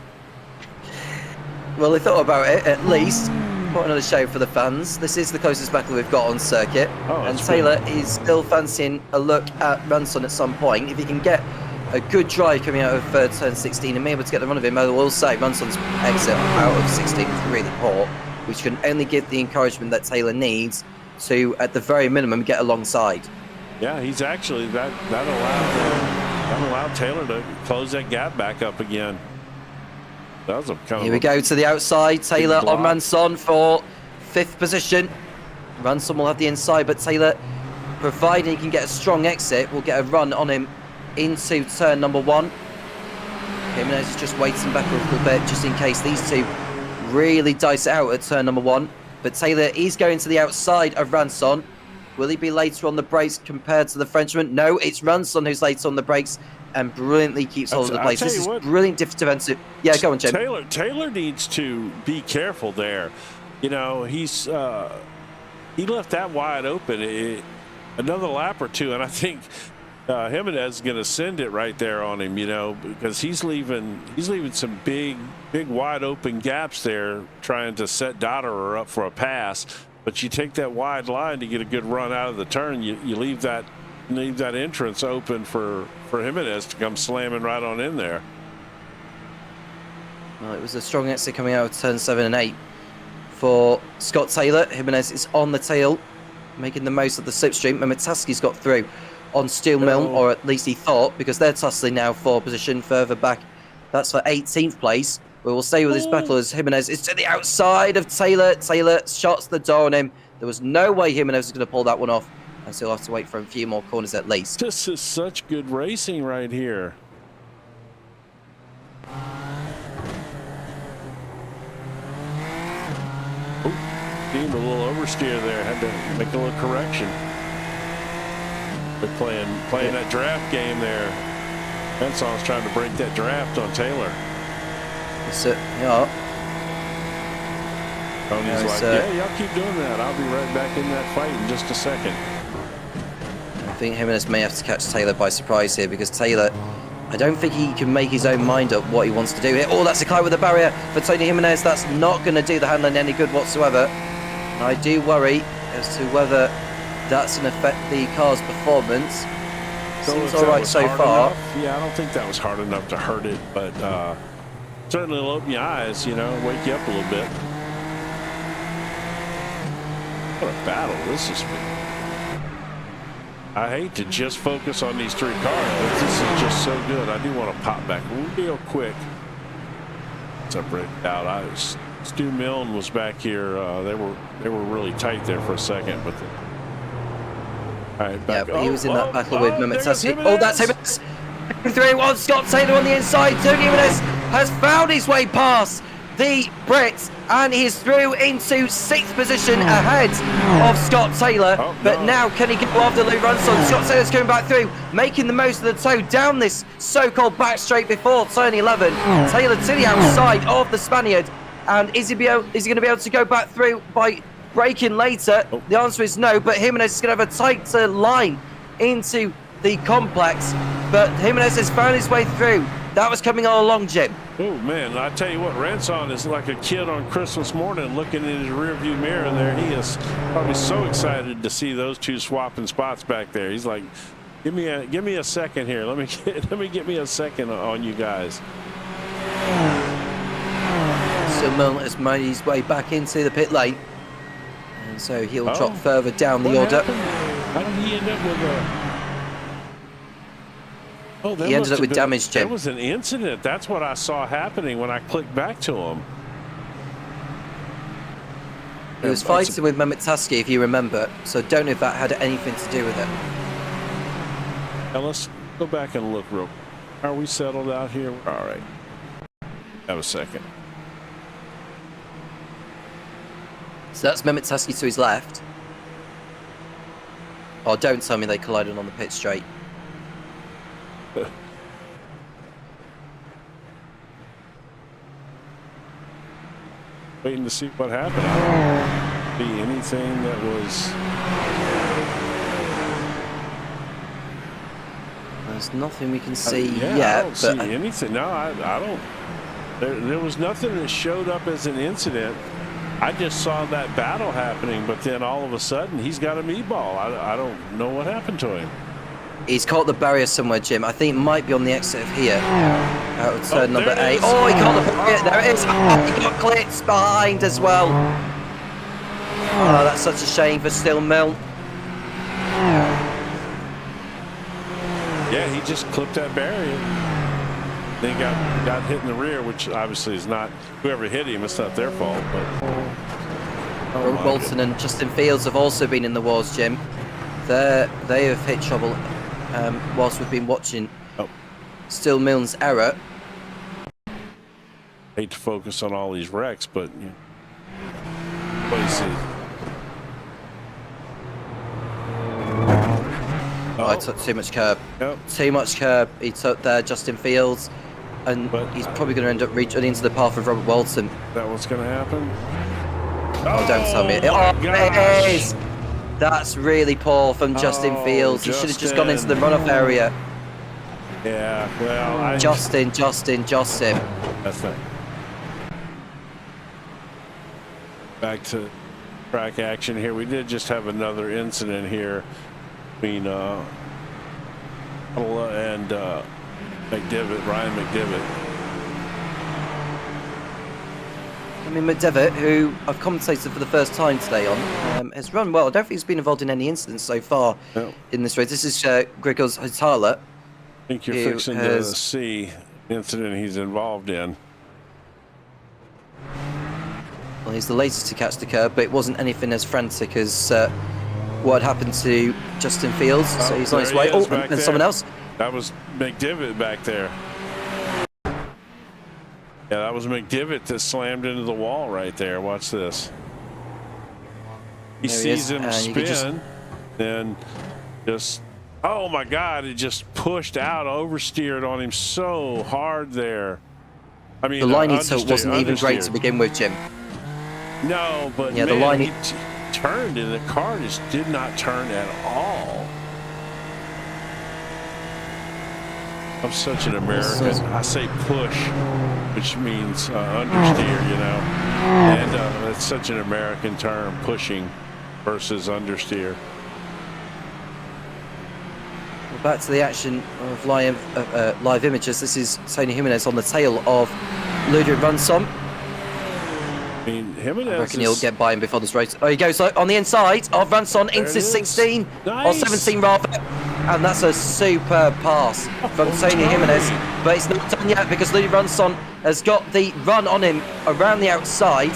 Well, they thought about it at least. Put another show for the fans. This is the closest battle we've got on circuit, and Taylor is still fancying a look at Ranson at some point. If he can get a good drive coming out of turn 16 and be able to get the run of him, I will say Ranson's exit out of 16 is really poor, which can only give the encouragement that Taylor needs to, at the very minimum, get alongside. Yeah, he's actually that allowed Taylor to close that gap back up again. That was a kind Here we go to the outside. Taylor on Ranson for 5th position. Ranson will have the inside, but Taylor, providing he can get a strong exit, will get a run on him into turn number 1. Jimenez is just waiting back a little bit just in case these two really dice it out at turn number 1. But Taylor is going to the outside of Ranson. Will he be later on the brakes compared to the Frenchman? No, it's Ranson who's later on the brakes and brilliantly keeps hold of the place. This is brilliant defensive. Yeah, go on, Jim. Taylor needs to be careful there. You know, he left that wide open another lap or two, and I think Jimenez is going to send it right there on him, you know, because he's leaving some big wide open gaps there trying to set Dotterer up for a pass. But you take that wide line to get a good run out of the turn, you leave that entrance open for Jimenez to come slamming right on in there. Well, it was a strong exit coming out of turn 7 and 8 for Scott Taylor. Jimenez is on the tail, making the most of the slipstream. Mamataski's got through on Steel Mill, or at least he thought, because they're tussling now for position further back. That's for 18th place. We will stay with this battle as Jimenez is to the outside of Taylor. Taylor shuts the door on him. There was no way Jimenez was going to pull that one off, and so he'll have to wait for a few more corners at least. This is such good racing right here. Seemed a little oversteer there. Had to make a little correction. They're playing that draft game there. Benson's trying to break that draft on Taylor. Yeah. Tony's like, yeah, y'all keep doing that. I'll be right back in that fight in just a second. I think Jimenez may have to catch Taylor by surprise here, because Taylor, I don't think he can make his own mind up what he wants to do here. Oh, that's a collide with the barrier for Tony Jimenez. That's not going to do the handling any good whatsoever. And I do worry as to whether that's going to affect the car's performance. Seems all right so far. Yeah, I don't think that was hard enough to hurt it, but certainly it'll open your eyes, you know, wake you up a little bit. What a battle this has been. I hate to just focus on these 3 cars, but this is just so good. I do want to pop back real quick. Separate out. Stu Milne was back here. They were really tight there for a second, but. All right, back. Yeah, but he was in that battle with Mamataski. Oh, that's Jimenez. 3-1, Scott Taylor on the inside. Tony Jimenez has found his way past the Brit, and he is through into 6th position ahead of Scott Taylor. But now, can he get after Lou Ranson? Scott Taylor's coming back through, making the most of the toe down this so-called back straight before turn 11. Taylor to the outside of the Spaniard, and is he going to be able to go back through by braking later? The answer is no, but Jimenez is going to have a tighter line into the complex, but Jimenez has found his way through. That was coming all along, Jim. Oh, man, I tell you what, Ranson is like a kid on Christmas morning looking in his rearview mirror there. He is probably so excited to see those two swapping spots back there. He's like, give me a second here. Let me get me a second on you guys. So Milne has made his way back into the pit lane, and so he'll drop further down the order. How did he end up with a... Oh, he ended up with damage, Jim. There was an incident. That's what I saw happening when I clicked back to him. He was fighting with Mamataski, if you remember, so I don't know if that had anything to do with it. Now let's go back and look real quick. Are we settled out here? All right. Have a second. So that's Mamataski to his left. Oh, don't tell me they collided on the pit straight. waiting to see what happened. I don't see anything that was. There's nothing we can see yeah, yet. I don't see anything. No, I don't. There was nothing that showed up as an incident. I just saw that battle happening, but then all of a sudden he's got a meatball. I don't know what happened to him. He's caught the barrier somewhere, Jim. I think it might be on the exit of here. Out of turn number 8. Oh, he caught the barrier. There it is. Oh, he got clipped behind as well. Oh, that's such a shame for Still Mill. Yeah, he just clipped that barrier. Then he got hit in the rear, which obviously is not, whoever hit him, it's not their fault. But Robert Bolton and Justin Fields have also been in the wars, Jim. They have hit trouble whilst we've been watching Still Mill's error. Hate to focus on all these wrecks, but what do you see? Oh, he took too much curb. Yep. Too much curb. He took there, Justin Fields. And he's probably going to end up reaching into the path of Robert Walton. Is that what's going to happen? Oh, don't tell me. Oh, it is! That's really poor from Justin Fields. He should have just gone into the runoff area. Yeah, well, Justin. That's right. Back to track action here. We did just have another incident here between Pella and Ryan McDivitt. I mean, McDevitt, who I've commentated for the first time today on, has run well. I don't think he's been involved in any incidents so far in this race. This is Gregor's Hotala. I think you're fixing to see the incident he's involved in. Well, he's the latest to catch the curb, but it wasn't anything as frantic as what happened to Justin Fields. So he's on his way. Oh, and someone else. That was McDivitt back there. Yeah, that was McDivitt that slammed into the wall right there. Watch this. He sees him spin, then just, oh my God, it just pushed out, oversteered on him so hard there. I mean, the line he took wasn't even great to begin with, Jim. No, but yeah, man, the line he turned and the car just did not turn at all. I'm such an American. I say push, which means understeer, you know. And it's such an American term, pushing versus understeer. Well, back to the action of live images. This is Tony Jimenez on the tail of Ludwig Ransom. I mean, Jimenez, I reckon he'll get by him before this race. Oh, he goes on the inside of Ranson into 16, or 17 rather. And that's a superb pass from Tony Jimenez. But it's not done yet because Ludwig Ranson has got the run on him around the outside.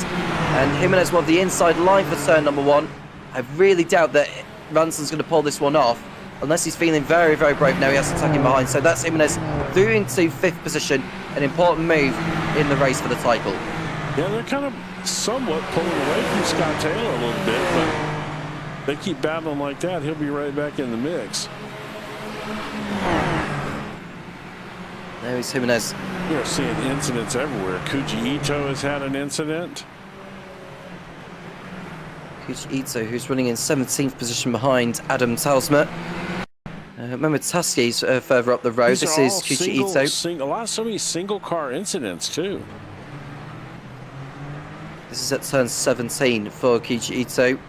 And Jimenez will have the inside line for turn number 1. I really doubt that Ranson's going to pull this one off. Unless he's feeling very, very brave now, he has to tuck him behind. So that's Jimenez through into 5th position. An important move in the race for the title. Yeah, they're kind of somewhat pulling away from Scott Taylor a little bit, but they keep battling like that, he'll be right back in the mix. There is Jimenez. We're seeing incidents everywhere. Kuji Ito has had an incident. Kuji Ito, who's running in 17th position behind Adam Talsma. Remember, Tusky's further up the road. This is Kuji Ito. So many single car incidents too. This is at turn 17 for Kuji Ito.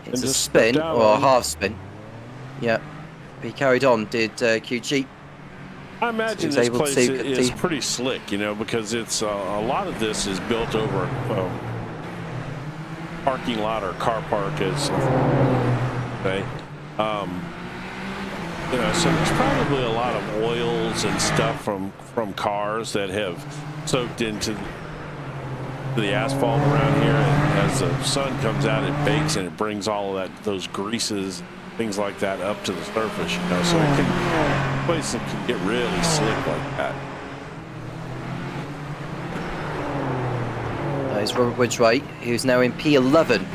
It's a spin, or a half spin. Yeah. He carried on, did Kuji. I imagine this place is pretty slick, you know, because it's a lot of this is built over a parking lot or car park, as okay. You know, so there's probably a lot of oils and stuff from cars that have soaked into the asphalt around here, and as the sun comes out, it bakes and it brings all of those greases, things like that, up to the surface, you know, so it can, place that can get really slick like that. There's Robert Widgway, who's now in P11.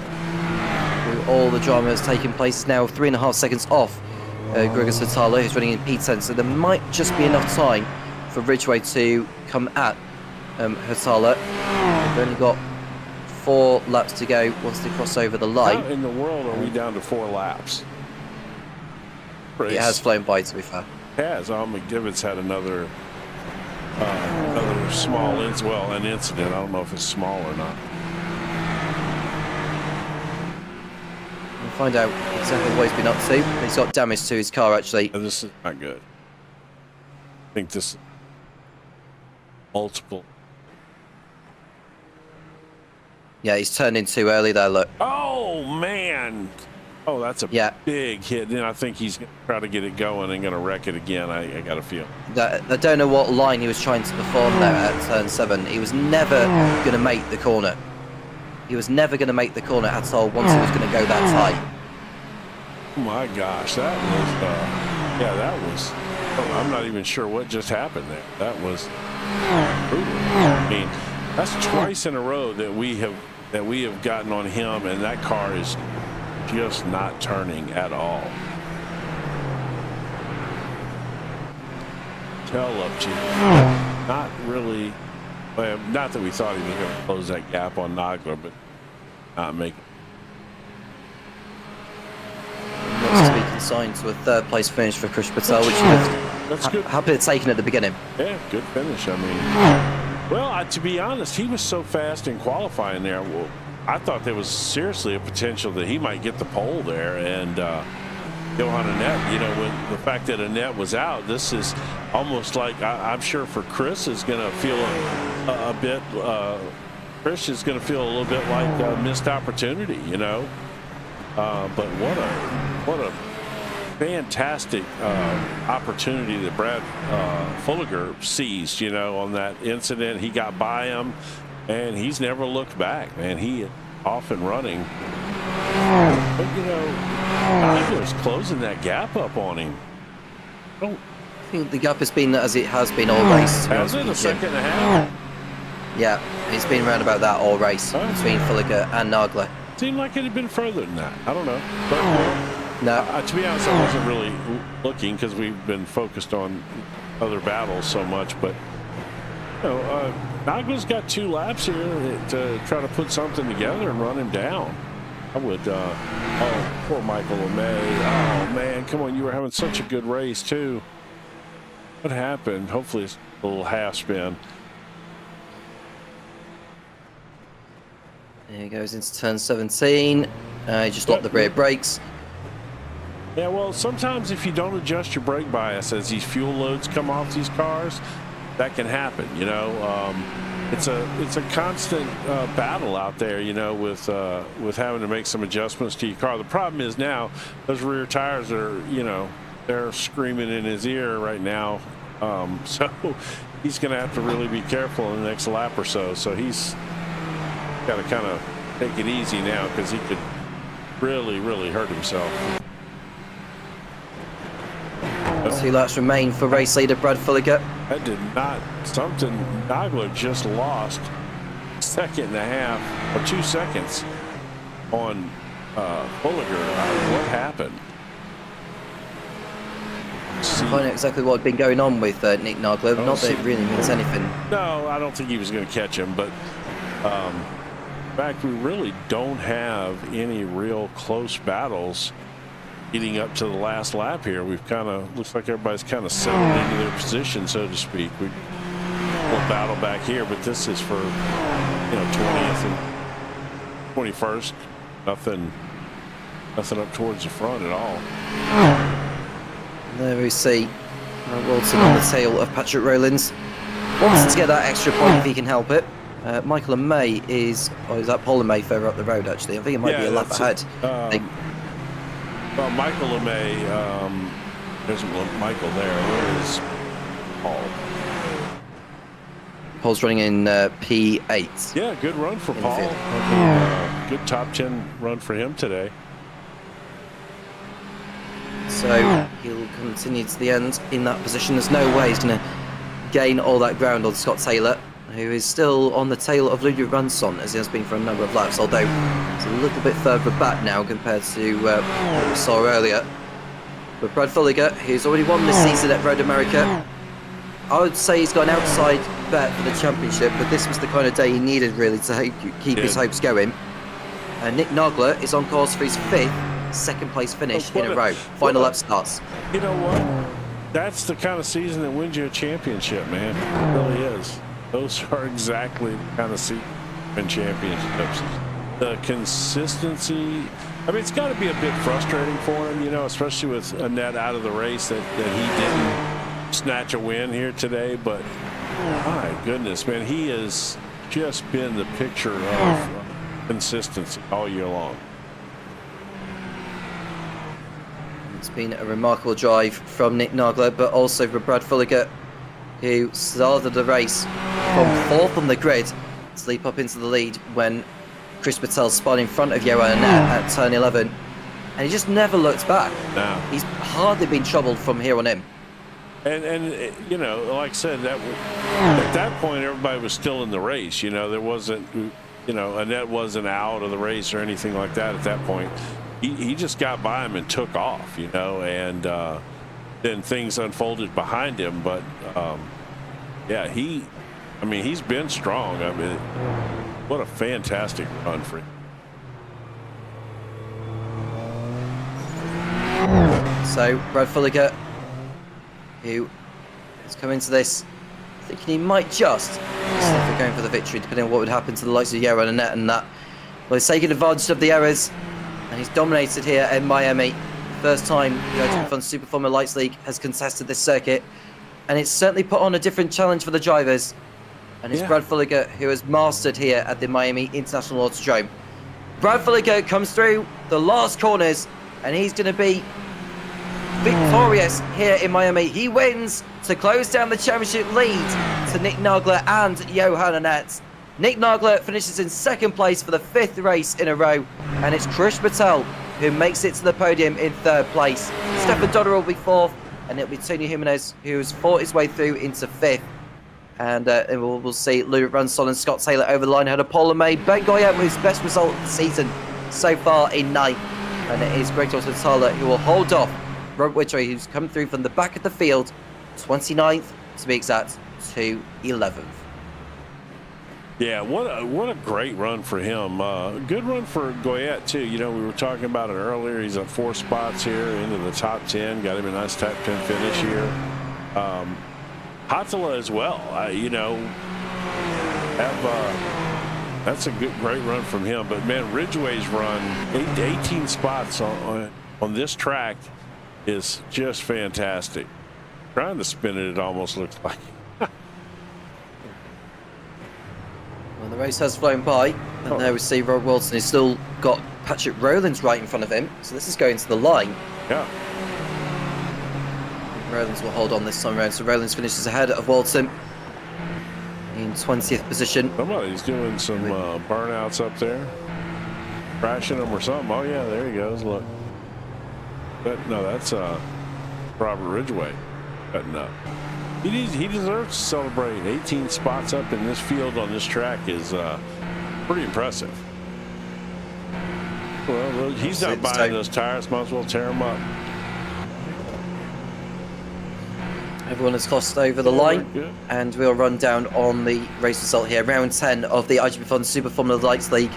Through all the drama has taken place, now 3.5 seconds off Gregor Sotala, who's running in P10, so there might just be enough time for Ridgway to come at Hurtala. They've only got 4 laps to go once they cross over the line. How in the world are we down to 4 laps? It has flown by, to be fair. It has. McDivitt's had another small an incident. I don't know if it's small or not. We'll find out exactly what he's been up to. He's got damage to his car, actually. And this is not good. I think this multiple. Yeah, he's turned in too early there, look. Oh, man. Oh, that's a big hit. And I think he's going to try to get it going and going to wreck it again. I got a feel. I don't know what line he was trying to perform there at turn 7. He was never going to make the corner. He was never going to make the corner at all once he was going to go that high. Oh, my gosh. That was, I'm not even sure what just happened there. That was brutal. I mean, that's twice in a row that we have gotten on him, and that car is just not turning at all. Tell up, Chief. Not really. Well, not that we thought he was going to close that gap on Nagler, but not make it. Looks to be consigned to a 3rd place finish for Suor Bertilla, which he was happy to take at the beginning. Yeah, good finish. I mean, well, to be honest, he was so fast in qualifying there. Well, I thought there was seriously a potential that he might get the pole there and Johan Annette. You know, when the fact that Annette was out, this is almost like I'm sure for Chris is going to feel a bit. Chris is going to feel a little bit like a missed opportunity, you know. But what a fantastic opportunity that Brad Fulliger seized, you know, on that incident. He got by him, and he's never looked back, man. He is off and running. But, you know, Nagler's closing that gap up on him. I think the gap has been as it has been all race. Has it? A second and a half? Yeah, it's been around about that all race between Fulliger and Nagler. Seemed like it had been further than that. I don't know. But, no. To be honest, I wasn't really looking because we've been focused on other battles so much. But, you know, Nagler's got 2 laps here to try to put something together and run him down. I would. Oh, poor Michael LeMay. Oh, man. Come on. You were having such a good race, too. What happened? Hopefully it's a little half spin. There he goes into turn 17. He just locked the rear brakes. Yeah, well, sometimes if you don't adjust your brake bias as these fuel loads come off these cars, that can happen. You know, it's a constant battle out there. You know, with having to make some adjustments to your car. The problem is now those rear tires are, you know, they're screaming in his ear right now. So he's going to have to really be careful in the next lap or so. So he's got to kind of take it easy now because he could really hurt himself. 2 laps remain for race leader Brad Fulliger. That did not something. Nagler just lost 2.5 or 2 seconds on Fulliger. What happened? Find out exactly what had been going on with Nick Nagler. Not that it really means anything. No, I don't think he was going to catch him, but in fact, we really don't have any real close battles leading up to the last lap here. We've kind of, looks like everybody's kind of settled into their position, so to speak. We'll battle back here, but this is for, you know, 20th and 21st. Nothing up towards the front at all. There we see Wilson on the tail of Patrick Rowlands. Wants to get that extra point if he can help it. Michael and May is that Paul and May further up the road, actually? I think it might be a lap ahead. Well, Michael and May, there's Michael there. Where is Paul? Paul's running in P8. Yeah, good run for Paul. Good top 10 run for him today. So he'll continue to the end in that position. There's no way he's going to gain all that ground on Scott Taylor, who is still on the tail of Ludwig Ransson, as he has been for a number of laps, although it's a little bit further back now compared to what we saw earlier. But Brad Fulliger, who's already won this season at Road America, I would say he's got an outside bet for the championship, but this was the kind of day he needed really to keep his hopes going. And Nick Nagler is on course for his 5th second-place finish in a row. Final lap starts. You know what? That's the kind of season that wins you a championship, man. It really is. Those are exactly the kind of season win championships. The consistency. I mean, it's got to be a bit frustrating for him, you know, especially with Annette out of the race that he didn't snatch a win here today. But my goodness, man, he has just been the picture of consistency all year long. It's been a remarkable drive from Nick Nagler, but also for Brad Fulliger, who started the race from 4th on the grid to leap up into the lead when Chris Patel spun in front of Johan Annette at turn 11, and he just never looked back. No. He's hardly been troubled from here on in. And you know, like I said, at that point everybody was still in the race. You know, there wasn't, you know, Annette wasn't out of the race or anything like that at that point. He just got by him and took off, you know, and then things unfolded behind him. But yeah, I mean, he's been strong. I mean, what a fantastic run for him. So Brad Fulliger, who has come into this thinking he might just sniff it going for the victory, depending on what would happen to the likes of Johan Annette and that. Well, he's taking advantage of the errors, and he's dominated here in Miami. First time the iGPFun Super Formula Lights League has contested this circuit, and it's certainly put on a different challenge for the drivers. And it's Brad Fulliger who has mastered here at the Miami International Autodrome. Brad Fulliger comes through the last corners, and he's going to be victorious here in Miami. He wins to close down the championship lead to Nick Nagler and Johan Annette. Nick Nagler finishes in 2nd place for the 5th race in a row, and it's Chris Patel who makes it to the podium in 3rd place. Stefan Donner will be 4th, and it'll be Tony Jimenez who has fought his way through into 5th. And we'll see Ludwig Ransson and Scott Taylor over the line ahead of Paul LeMay. Ben Goya with his best result of the season so far in 9th. And it is Greg Tala who will hold off Robert Whitray, who's come through from the back of the field, 29th to be exact, to 11th. Yeah, what a great run for him. Good run for Goyette too. You know, we were talking about it earlier. He's at 4 spots here into the top 10. Got him a nice top 10 finish here. Hattila as well. You know, that's a great run from him. But man, Ridgway's run 18 spots on this track is just fantastic. Trying to spin it, it almost looks like. Well, the race has flown by, and there we see Rob Wilson, who's still got Patrick Rowlands right in front of him. So this is going to the line. Yeah. Rowlands will hold on this time around. So Rowlands finishes ahead of Walton in 20th position. Somebody's doing some burnouts up there. Crashing them or something. Oh, yeah, there he goes. Look. No, that's Robert Ridgway cutting up. He deserves to celebrate. 18 spots up in this field on this track is pretty impressive. Well, he's not buying those tires. Might as well tear them up. Everyone has crossed over the line, and we'll run down on the race result here. Round 10 of the iGPFun Super Formula Lights League.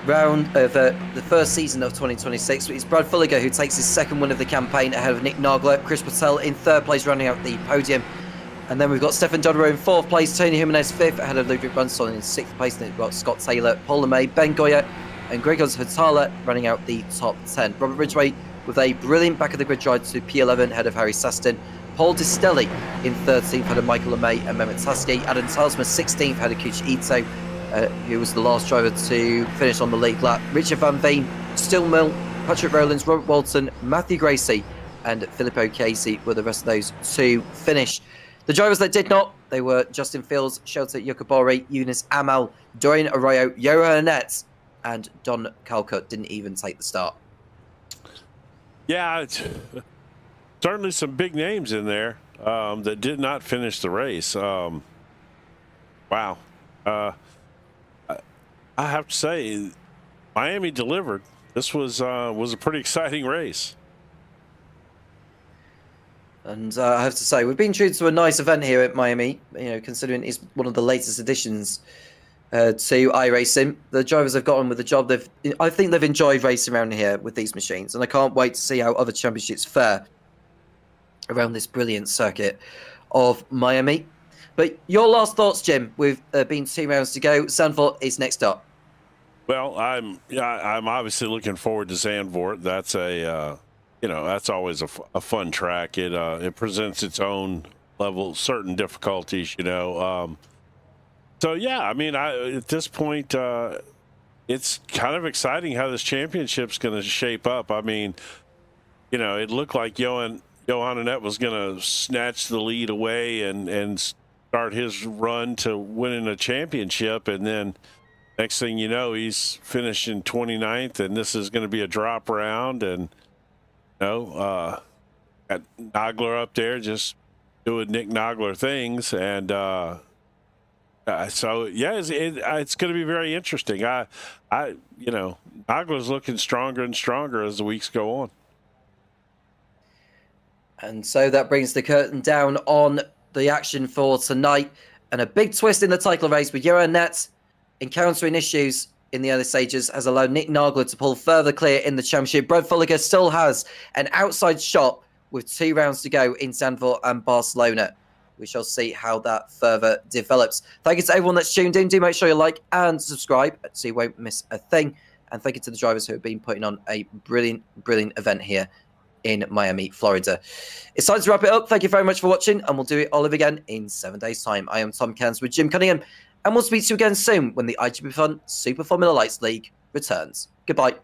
Round of the first season of 2026. It's Brad Fulliger who takes his 2nd win of the campaign ahead of Nick Nagler. Chris Patel in 3rd place, running out the podium. And then we've got Stefan Donner in 4th place, Tony Jimenez 5th ahead of Ludwig Ransson in 6th place. And then we've got Scott Taylor, Paul LeMay, Ben Goya, and Gregors Hatala running out the top 10. Robert Ridgway with a brilliant back of the grid ride to P11 ahead of Harry Saston. Paul Distelli in 13th ahead of Michael LeMay and Mehmet Taski. Adam Talsman 16th ahead of Kuch Ito, who was the last driver to finish on the league lap. Richard Van Veen, Still Mill, Patrick Rowlands, Robert Walton, Matthew Gracie, and Filippo Casey were the rest of those to finish. The drivers that did not, they were Justin Fields, Shelter Yukabori, Eunice Amal, Dorian Arroyo, Johan Annette, and Don Calcutt didn't even take the start. Yeah, it's certainly some big names in there that did not finish the race. Wow. I have to say, Miami delivered. This was a pretty exciting race. And I have to say, we've been treated to a nice event here at Miami, considering it's one of the latest additions to iRacing. The drivers have got on with the job. I think they've enjoyed racing around here with these machines, and I can't wait to see how other championships fare around this brilliant circuit of Miami. But your last thoughts, Jim, with being 2 rounds to go. Zandvoort is next up. Well, I'm obviously looking forward to Zandvoort. That's that's always a fun track. It presents its own level, certain difficulties, So yeah, I mean, at this point, it's kind of exciting how this championship's going to shape up. I mean, it looked like Johan Annett was going to snatch the lead away and start his run to winning a championship, and then next thing you know, he's finishing 29th, and this is going to be a drop round, and got Nagler up there just doing Nick Nagler things, and so yeah, it's going to be very interesting. Nagler's looking stronger and stronger as the weeks go on. And so that brings the curtain down on the action for tonight, and a big twist in the title race with Johan Annett encountering issues in the early stages has allowed Nick Nagler to pull further clear in the championship. Brad Fulliger still has an outside shot with 2 rounds to go in Zandvoort and Barcelona. We shall see how that further develops. Thank you to everyone that's tuned in. Do make sure you like and subscribe so you won't miss a thing. And thank you to the drivers who have been putting on a brilliant, brilliant event here in Miami, Florida. It's time to wrap it up. Thank you very much for watching, and we'll do it all over again in 7 days' time. I am Tom Cairns with Jim Cunningham, and we'll speak to you again soon when the iGPFun Super Formula Lights League returns. Goodbye.